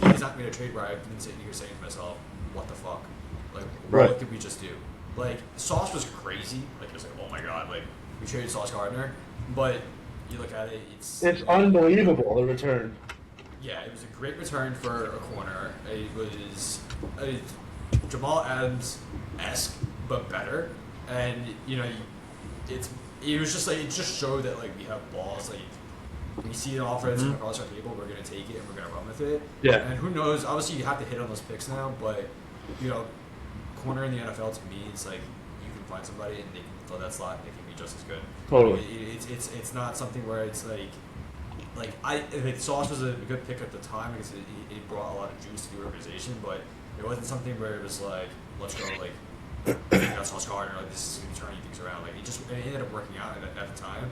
he's not made a trade where I've been sitting here saying to myself, "What the fuck? Like, Right. what did we just do?" Like, Sauce was crazy. Like, it was like, "Oh my god!" Like, we traded Sauce Gardner, but you look at it, it's unbelievable, the return. yeah, it was a great return for a corner. It was Jamal Adams-esque, but better. And you know, it was just like it just showed that like we have balls. Like we see an offense across our table, we're gonna take it and we're gonna run with it. Yeah. And who knows? Obviously, you have to hit on those picks now, but you know, corner in the NFL to me, it's like you can find somebody and they can fill that slot and they can be just as good. Totally. It's not something where it's like like Sauce was a good pick at the time because it brought a lot of juice to the organization, but it wasn't something where it was like, let's go like got Sauce Gardner, like this is going to turn things around. Like it ended up working out at the time,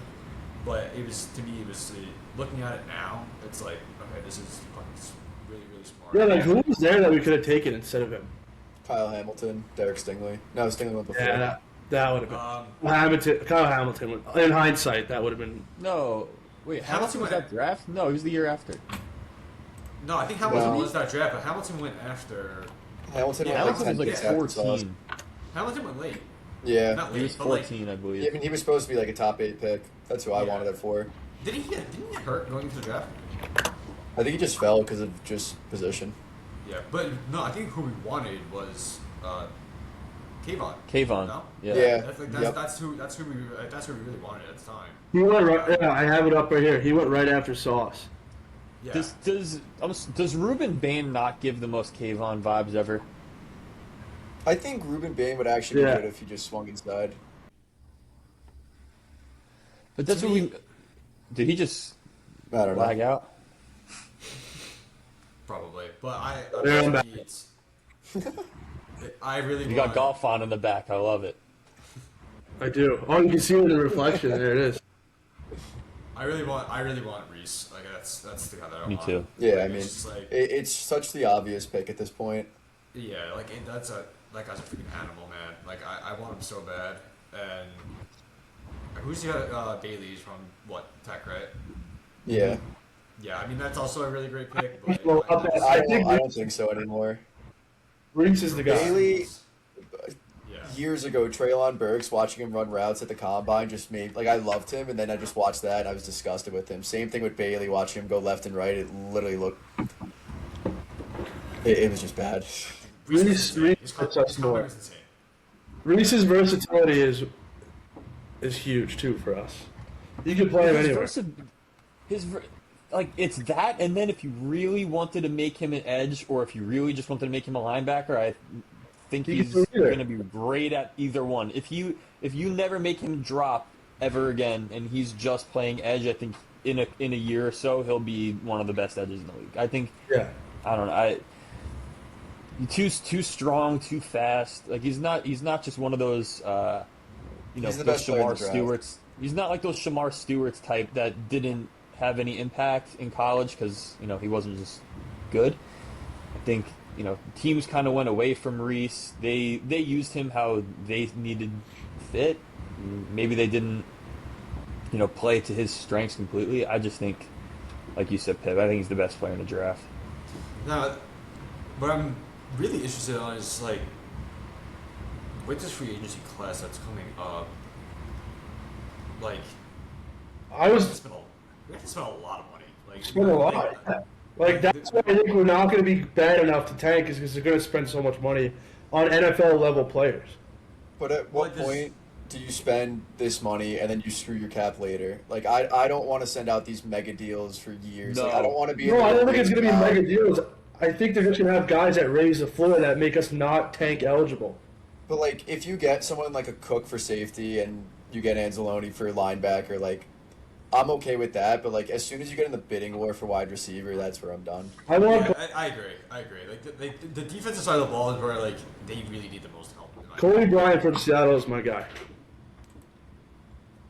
but it was to me it was looking at it now, it's like okay, this is fucking really really smart. Yeah, like who was there that we could have taken instead of him? Kyle Hamilton, Derek Stingley. No, Stingley went before. Yeah, that would have been Kyle Hamilton. In hindsight, that would have been. No, wait, Hamilton was that draft? No, it was the year after. No, I think Hamilton was that draft, but Hamilton went after. Hamilton was like 14. Hamilton went late. Yeah, Not late, He was but, like, 14, I believe. yeah, I mean, he was supposed to be like a top 8 pick. That's who I wanted it for. Didn't he get hurt going into the draft? I think he just fell because of just position. Yeah, but no, I think who we wanted was Kayvon. Kayvon. No? Yeah. That's who we really wanted at the time. He went right. Yeah, I have it up right here. He went right after Sauce. Yeah. Does Ruben Bain not give the most Kayvon vibes ever? I think Ruben Bain would actually be good if he just swung inside. But that's what we. Did he just I don't lag know. out? Probably, but I really You got golf on in the back. I love it. I do. Oh, you can see it in the reflection. There it is. I really want Reese. Like that's the guy that I want. Me too. Yeah, Like, I mean, it's just like it's such the obvious pick at this point. yeah, like that guy's a freaking animal, man. Like I want him so bad. And who's the Bailey's from Tech, right? Yeah. Yeah, I mean that's also a really great pick. But Well, I don't think so anymore. Reese is the guy. Bailey, yeah. years ago, Treylon Burks, watching him run routes at the combine just made, like, I loved him, and then I just watched that, and I was disgusted with him. Same thing with Bailey, watching him go left and right, it literally looked, it was just bad. Reese puts us more. Insane. Reese's versatility is huge too for us. You can play him anywhere. Like it's that, and then if you really wanted to make him an edge, or if you really just wanted to make him a linebacker, I think he's going to be great at either one. If you never make him drop ever again, and he's just playing edge, I think in a year or so he'll be one of the best edges in the league. I think. Yeah. I don't know. Too strong, too fast. Like he's not just one of those. He's the those best player in the Shamar draft. Stewarts. He's not like those Shamar Stewarts type that didn't have any impact in college because he wasn't just good. I think teams kind of went away from Reese. They used him how they needed fit. Maybe they didn't play to his strengths completely. I just think, like you said, Pip, I think he's the best player in the draft. Now, what I'm really interested in is like with this free agency class that's coming up. Like, we have to spend a lot of money. Like, Spend a lot. Like that's why I think we're not going to be bad enough to tank, is because they're going to spend so much money on NFL level players. But at what point do you spend this money and then you screw your cap later? Like, I don't want to send out these mega deals for years. No. Like, I don't want to be. No, I don't think it's going to be mega deals. I think they're just going to have guys that raise the floor that make us not tank eligible. But like, if you get someone like a Cook for safety and you get Anzalone for linebacker, like, I'm okay with that. But like, as soon as you get in the bidding war for wide receiver, that's where I'm done. I agree. Like the defensive side of the ball is where like they really need the most help. Kobe Bryant from Seattle is my guy.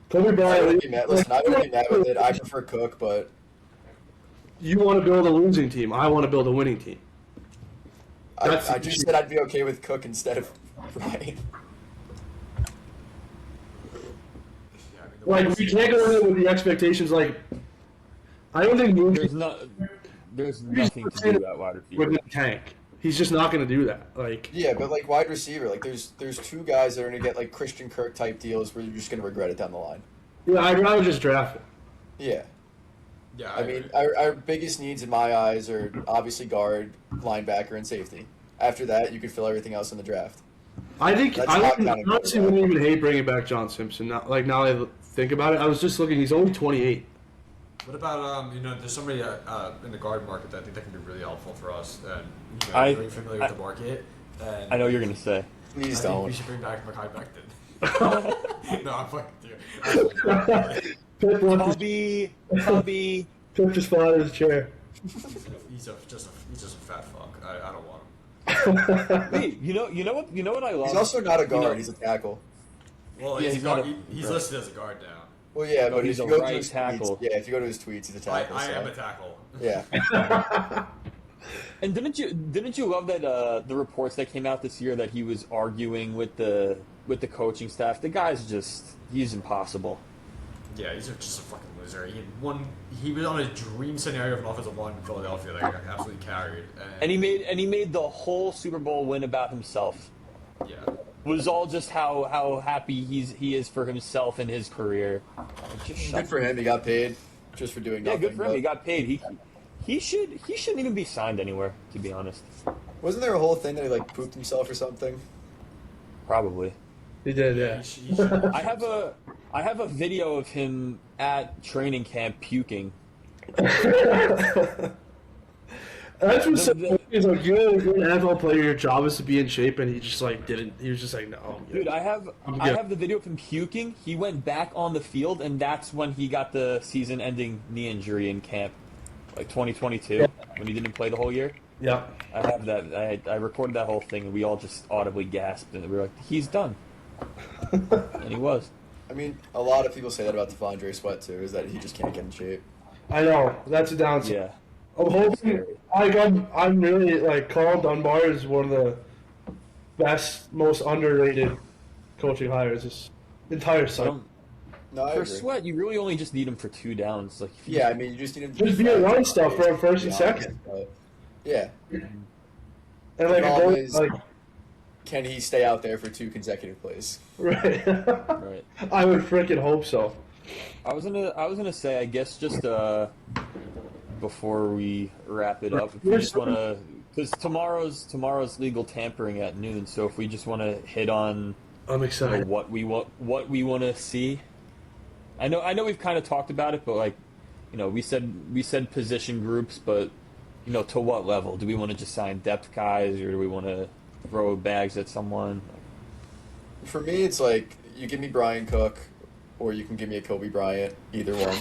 Kobe Bryant. Listen, I wouldn't be mad with it. I prefer Cook, but you want to build a losing team. I want to build a winning team. I just said I'd be okay with Cook instead of Bryant. Like, we can't go in with the expectations. Like, I don't think there's nothing to do at wide receiver. We're going to tank. He's just not going to do that. Like, yeah, but like wide receiver, like there's two guys that are going to get like Christian Kirk type deals where you're just going to regret it down the line. yeah, I'd rather just draft him. Yeah. Yeah, I mean, our biggest needs in my eyes are obviously guard, linebacker, and safety. After that, you could fill everything else in the draft. I think That's I not counting honestly Kirk. wouldn't even hate bringing back John Simpson. Now I think about it, I was just looking. He's only 28. What about there's somebody in the guard market that I think that can be really helpful for us. And I- really familiar with the market. And I know what you're gonna say. Please I think we don't. should bring back Mekhi Becton. No, I'm fucking dude. Cubby. Cook just fell out of his chair. He's just a fat fuck. I don't want him. Hey, you know what I love? He's also not a guard. You know- He's a tackle. Well, Yeah, he's he's not he's right. listed as a guard now. Well, yeah, but he's if a you go right to his tackle. tweets, if you go to his tweets, he's a tackle. I so. am a tackle. Yeah. And didn't you love that the reports that came out this year that he was arguing with the coaching staff? The guy's he's impossible. Yeah, he's just a fucking loser. He was on a dream scenario of an offensive line in Philadelphia that got absolutely carried. And he made the whole Super Bowl win about himself. Yeah. It was all just how happy he is for himself and his career. Good for him. He got paid just for doing Yeah, nothing. good for him. He got paid. He shouldn't even be signed anywhere, to be honest. Wasn't there a whole thing that he like pooped himself or something? Probably. He did, yeah. He should- I have a video of him at training camp puking. That's what's so funny is like you're an NFL player, your job is to be in shape, and he just like didn't. He was just like, no. I'm good. Dude, I have the video of him puking. He went back on the field, and that's when he got the season-ending knee injury in camp, like 2022, when he didn't play the whole year. Yeah. I have that. I recorded that whole thing, and we all just audibly gasped, and we were like, "He's done," and he was. I mean, a lot of people say that about Devondre Sweat too, is that he just can't get in shape. I know that's a downside. Yeah. I'm hoping. I'm really like Carl Dunbar is one of the best, most underrated coaching hires this entire cycle. No, I For agree. Sweat, you really only just need him for 2 downs. Like, if you Yeah, I mean, you just need him to Just be a run stuff for a first and Yeah, second. but- Yeah. And like, The problem a is- goal, like Can he stay out there for 2 consecutive plays? right. right. I would freaking hope so. I was gonna say, I guess just before we wrap it up, if we just want to, because tomorrow's legal tampering at noon. So if we just want to hit on I'm excited. what we want to see. I know we've kind of talked about it, but like, we said position groups, but to what level? Do we want to just sign depth guys, or do we want to throw bags at someone? For me, it's like you give me Brian Cook, or you can give me a Kobe Bryant. Either one.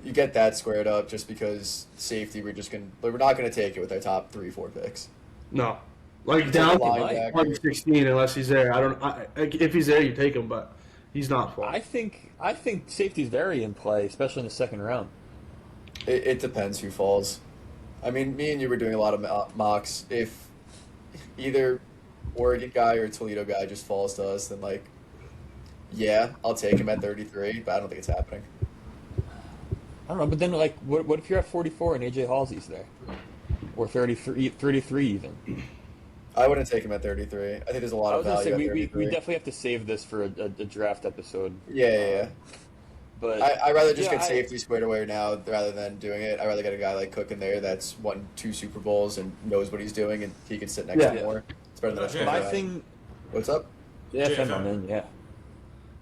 You get that squared up just because safety. We're not gonna take it with our top 3-4 picks. No, like Take down a to linebacker. 116 unless he's there. If he's there, you take him, but he's not. I think safety's very in play, especially in the second round. It depends who falls. I mean, me and you were doing a lot of mocks. If either Oregon guy or Toledo guy just falls to us, then like, yeah, I'll take him at 33, but I don't think it's happening. I don't know, but then like, what if you're at 44 and AJ Halsey's there, or 33 even? I wouldn't take him at 33. I think there's a lot I of was gonna value say at we 33. definitely have to save this for a draft episode. Yeah. But I'd rather just yeah, get safety squared away now rather than doing it. I'd rather get a guy like Cook in there that's won 2 Super Bowls and knows what he's doing, and he can sit next to Yeah. more. It's better than Yeah. my guy. thing, What's up? yeah, JFM. I'm in, yeah.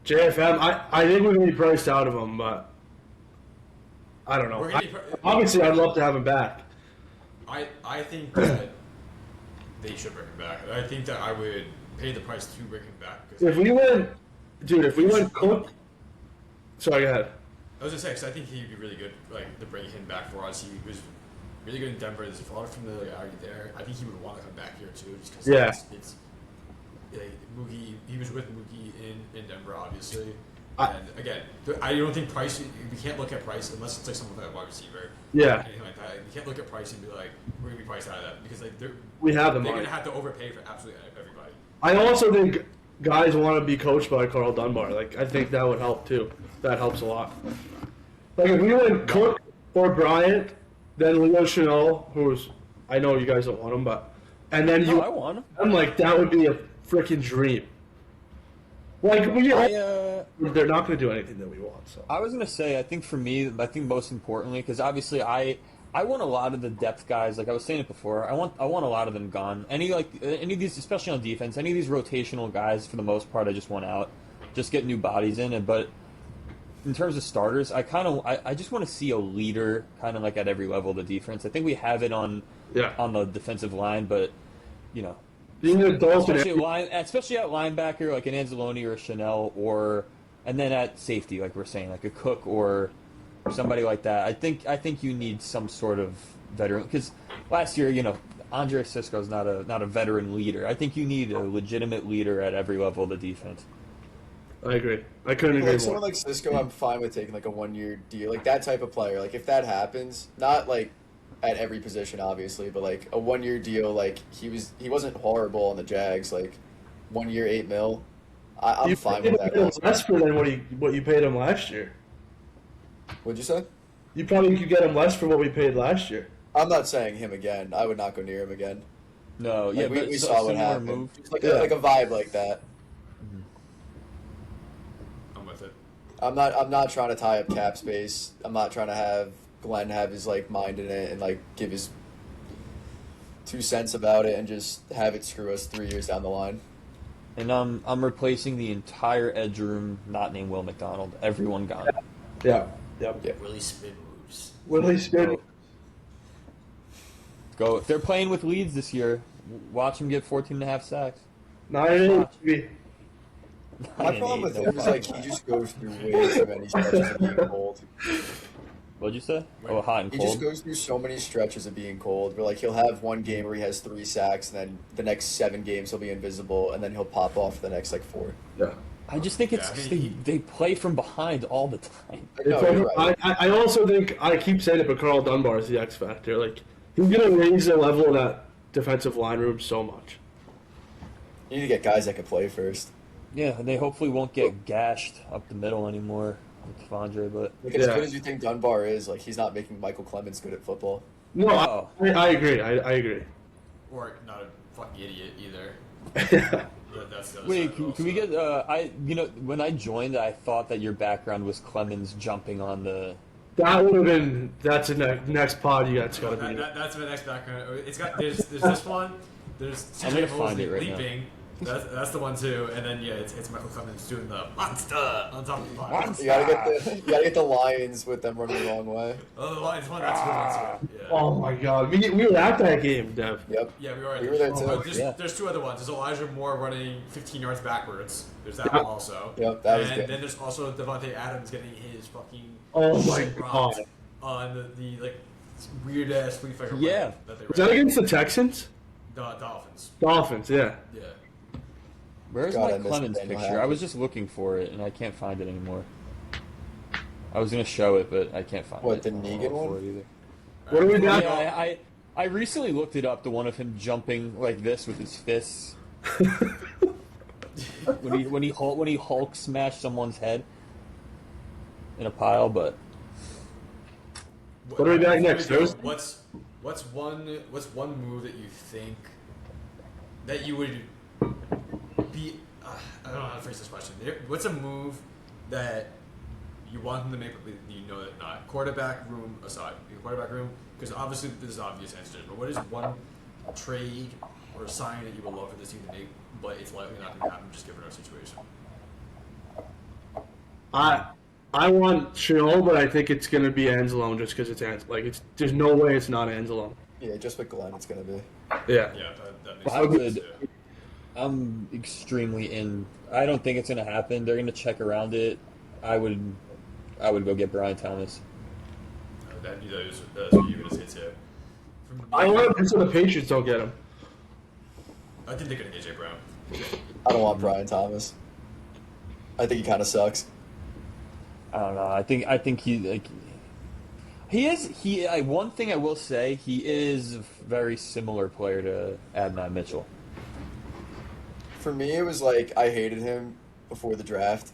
JFM. I think we're gonna be priced out of him, but I don't know. We're gonna be Obviously, I'd love to have him back. I think that they should bring him back. I think that I would pay the price to bring him back. If we went Cook. Sorry, go ahead. I was gonna say, 'cause I think he'd be really good, like to bring him back for us. He was really good in Denver. There's a lot of familiarity there. I think he would want to come back here too, just because Yeah. it's like Mookie. He was with Mookie in Denver, obviously. I- And again, I don't think Price. We can't look at Price unless it's like someone like a wide receiver, Yeah, anything like that. We can't look at Price and be like, we're gonna be priced out of that because like they're we have the they're money. gonna have to overpay for absolutely everybody. I also think guys want to be coached by Carl Dunbar. Like, I think that would help too. That helps a lot. Like, if we went Cook or Bryant, then Leo Chanel, who's, I know you guys don't want him, but, and then No, I want him. I'm like, that would be a freaking dream. Like, they're not going to do anything that we want, so. I was gonna say, I think for me, most importantly, because obviously I want a lot of the depth guys. Like I was saying it before, I want a lot of them gone. Any of these, especially on defense, any of these rotational guys, for the most part, I just want out. Just get new bodies in it. But in terms of starters, I just want to see a leader, kind of like at every level of the defense. I think we have it on the defensive line, but Being an adult and especially at linebacker, like an Anzalone or a Chanel, and then at safety, like we're saying, like a Cook or somebody like that. I think you need some sort of veteran because last year, Andre Sisco's not a veteran leader. I think you need a legitimate leader at every level of the defense. I agree. I couldn't agree more. Like someone like Cisco, I'm fine with taking like a 1-year deal, like that type of player. Like if that happens, not like at every position, obviously, but like a 1-year deal. Like he wasn't horrible on the Jags. Like 1 year, $8 million. I'm fine with that. Less for than what you paid him last year. What'd you say? You probably could get him less for what we paid last year. I'm not saying him again. I would not go near him again. No, Like, yeah, we saw what happened. Move. Like a vibe like that. I'm with it. I'm not trying to tie up cap space. I'm not trying to have Glenn have his like mind in it and like give his 2 cents about it and just have it screw us 3 years down the line. And I'm replacing the entire edge room, not named Will McDonald. Everyone gone. Yeah. Yep. Yeah. Willie Spin moves. Willie Spin. Go. If they're playing with leads this year, watch them get 14.5 sacks. 9-8. My problem with him is like he just goes through way too many stretches of being cold. What'd you say? Oh, hot and He cold. just goes through so many stretches of being cold. Where like he'll have one game where he has 3 sacks, and then the next 7 games he'll be invisible, and then he'll pop off for the next like 4. Yeah. I just think it's they play from behind all the time. No, you're right. I also think I keep saying it, but Carl Dunbar is the X factor. Like he's gonna raise the level of that defensive line room so much. You need to get guys that can play first. Yeah, and they hopefully won't get gashed up the middle anymore with Devondre, but Like as good as you think Dunbar is, like he's not making Michael Clemens good at football. No, No. I agree. I agree. Or not a fucking idiot either. That's the other wait, side can we also. get when I joined, I thought that your background was Clemens jumping on the. That would have been. That's the next pod you guys got to be. That's my next background. It's got there's this one. There's I'm gonna find it right now. leaping. That's the one too. And then it's Michael Clemens doing the monster on top of the box. You gotta get the Lions with them running the wrong way. Oh, the Lions one. That's a good one too. Yeah. Oh my God, we were at that game, Dev. Yep. Yeah, we were. We were there too. Oh, Yeah. There's 2 other ones. There's Elijah Moore running 15 yards backwards. There's that one also. Yep, that was and good. then there's also Devontae Adams getting his fucking Oh my shit rocked God. on the like weird ass flea flicker Yeah. run that they Was that ran. against the Texans? The Dolphins. Dolphins, yeah. Yeah. Where's God, I my miss Clemens Daniel picture? I Hackett. was just looking for it and I can't find it anymore. I was gonna show it, but I can't find it. What, the I don't Negan look for one? it either. What are we down? Yeah, I recently looked it up. The one of him jumping like this with his fists when he Hulk smashed someone's head in a pile. But What are we back next, Thursday? What's one move that you think that you would be? I don't know how to phrase this question. What's a move that you want them to make, but you know that not quarterback room aside? Quarterback room, because obviously this is obvious answers. But what is one trade or sign that you would love for this team to make, but it's likely not going to happen just given our situation? I want Chenault, but I think it's gonna be Anzalone just because it's there's no way it's not Anzalone. Yeah, just with Glenn, it's gonna be. Yeah. Yeah, that makes I sense. would. too. I'm extremely in. I don't think it's gonna happen. They're gonna check around it. I would go get Brian Thomas. That's what you were going to say too. I want him so the Patriots don't get him. I think they're going to get AJ Brown. I don't want Brian Thomas. I think he kind of sucks. I don't know. I think he is. One thing I will say, he is a very similar player to Adnan Mitchell. For me, it was like I hated him before the draft.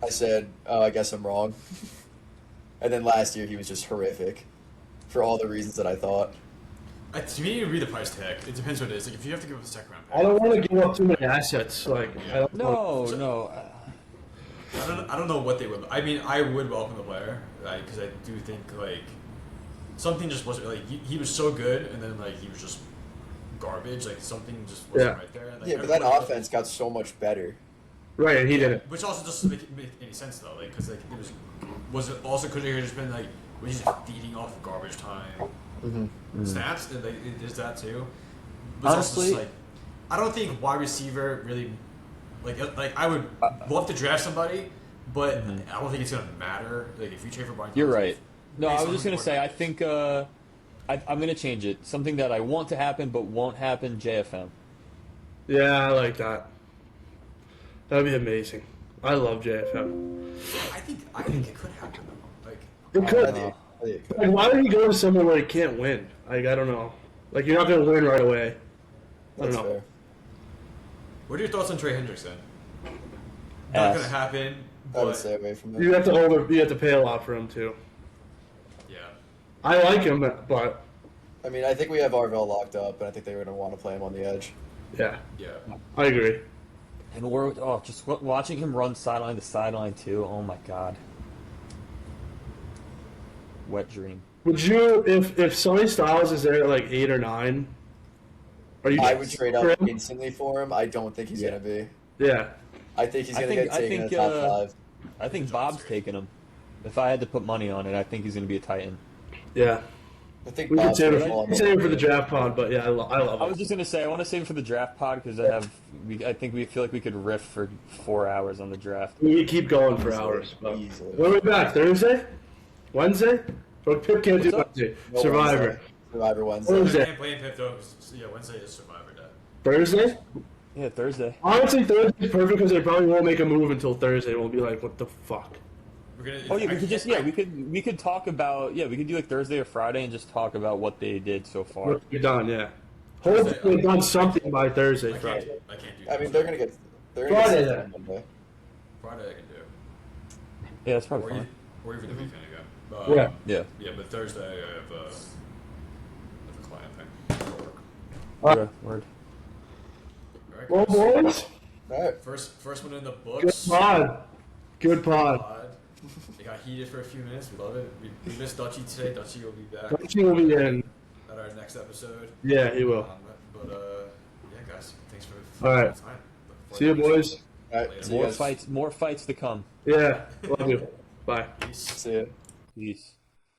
I said, "Oh, I guess I'm wrong." And then last year, he was just horrific for all the reasons that I thought. To me, you read the price tag. It depends what it is. Like if you have to give up a second round pick, I don't want to give up too many assets. Like I don't No. I don't know what they would. I mean, I would welcome the player because I do think like something just wasn't like he was so good, and then like he was just garbage. Like something just wasn't right there. Like, Yeah, but that offense got so much better. Right, and he didn't. Which also doesn't make any sense though, like because like it was it also could have just been like was he just feeding off of garbage time snaps? And, like there's that too. But it's also Honestly, just, like I don't think wide receiver really like I would love to draft somebody, but I don't think it's gonna matter. Like if you trade for Brian, You're Cousins, right. No, based I on was just gonna what- say I think I'm gonna change it. Something that I want to happen but won't happen. JFM. Yeah, I like that. That'd be amazing. I love JFM. I think it could happen though. Like It could. I think it could. Like, why would he go to somewhere where he can't win? Like, I don't know. Like, you're not going to win right away. I don't That's know. fair. what are your thoughts on Trey Hendrickson? Not Ass. gonna happen. I would But stay away from You that. have to pay a lot for him too. yeah, I like him, but I mean, I think we have Arvell locked up, and I think they're going to want to play him on the edge. yeah, yeah. I agree. And we're just watching him run sideline to sideline too. Oh my god. Wet dream. Would you, if Sonny Styles is there at like 8 or 9, are you? I would trade for up him? instantly for him. I don't think he's Yeah. going to be. Yeah, I think he's I going to think- get I taken in think, the top uh, 5. I think Bob's taking him. If I had to put money on it, I think he's gonna be a Titan. yeah. I think We can Bob's save gonna it. fall We in can save it for the love draft pod, but yeah, I love I it. was just gonna say I want to save it for the draft pod because I think we feel like we could riff for 4 hours on the draft. We could keep going for Easily, hours. But. easily. When are we back? Thursday? Wednesday? Or Pip can't do What's up? Wednesday. No Survivor. Wednesday. Survivor Wednesday. Thursday. I can't play in Pip though. Yeah, Wednesday is Survivor Day. Thursday? Yeah, Thursday. Honestly, Thursday's perfect because they probably won't make a move until Thursday. We'll be like, what the fuck? We're gonna. Oh yeah, we I could just can't- we could talk about we could do like Thursday or Friday and just talk about what they did so far. We're done, yeah. Hopefully they've done something by Thursday, I can't. Friday. I can't do. I mean, they're going to get. Friday, something then. on Monday. Friday. I can do. Yeah, that's Or, probably even, fine. or even the weekend again. Yeah. Yeah. Yeah, but Thursday I have a client thing. for work. Okay, word. All right, Well, guys. boys, All right. First one in the good books. pod. Good pod. It got heated for a few minutes. We love it. We missed Dutchy today. Dutchy will be back Dutchy will be in. at our next episode. Yeah, he will. But yeah, guys, thanks for All right. your time. Looking See you, forward to boys. All right. See you More guys. fights to come. Yeah, love you. Bye. it. Peace. See you. Peace.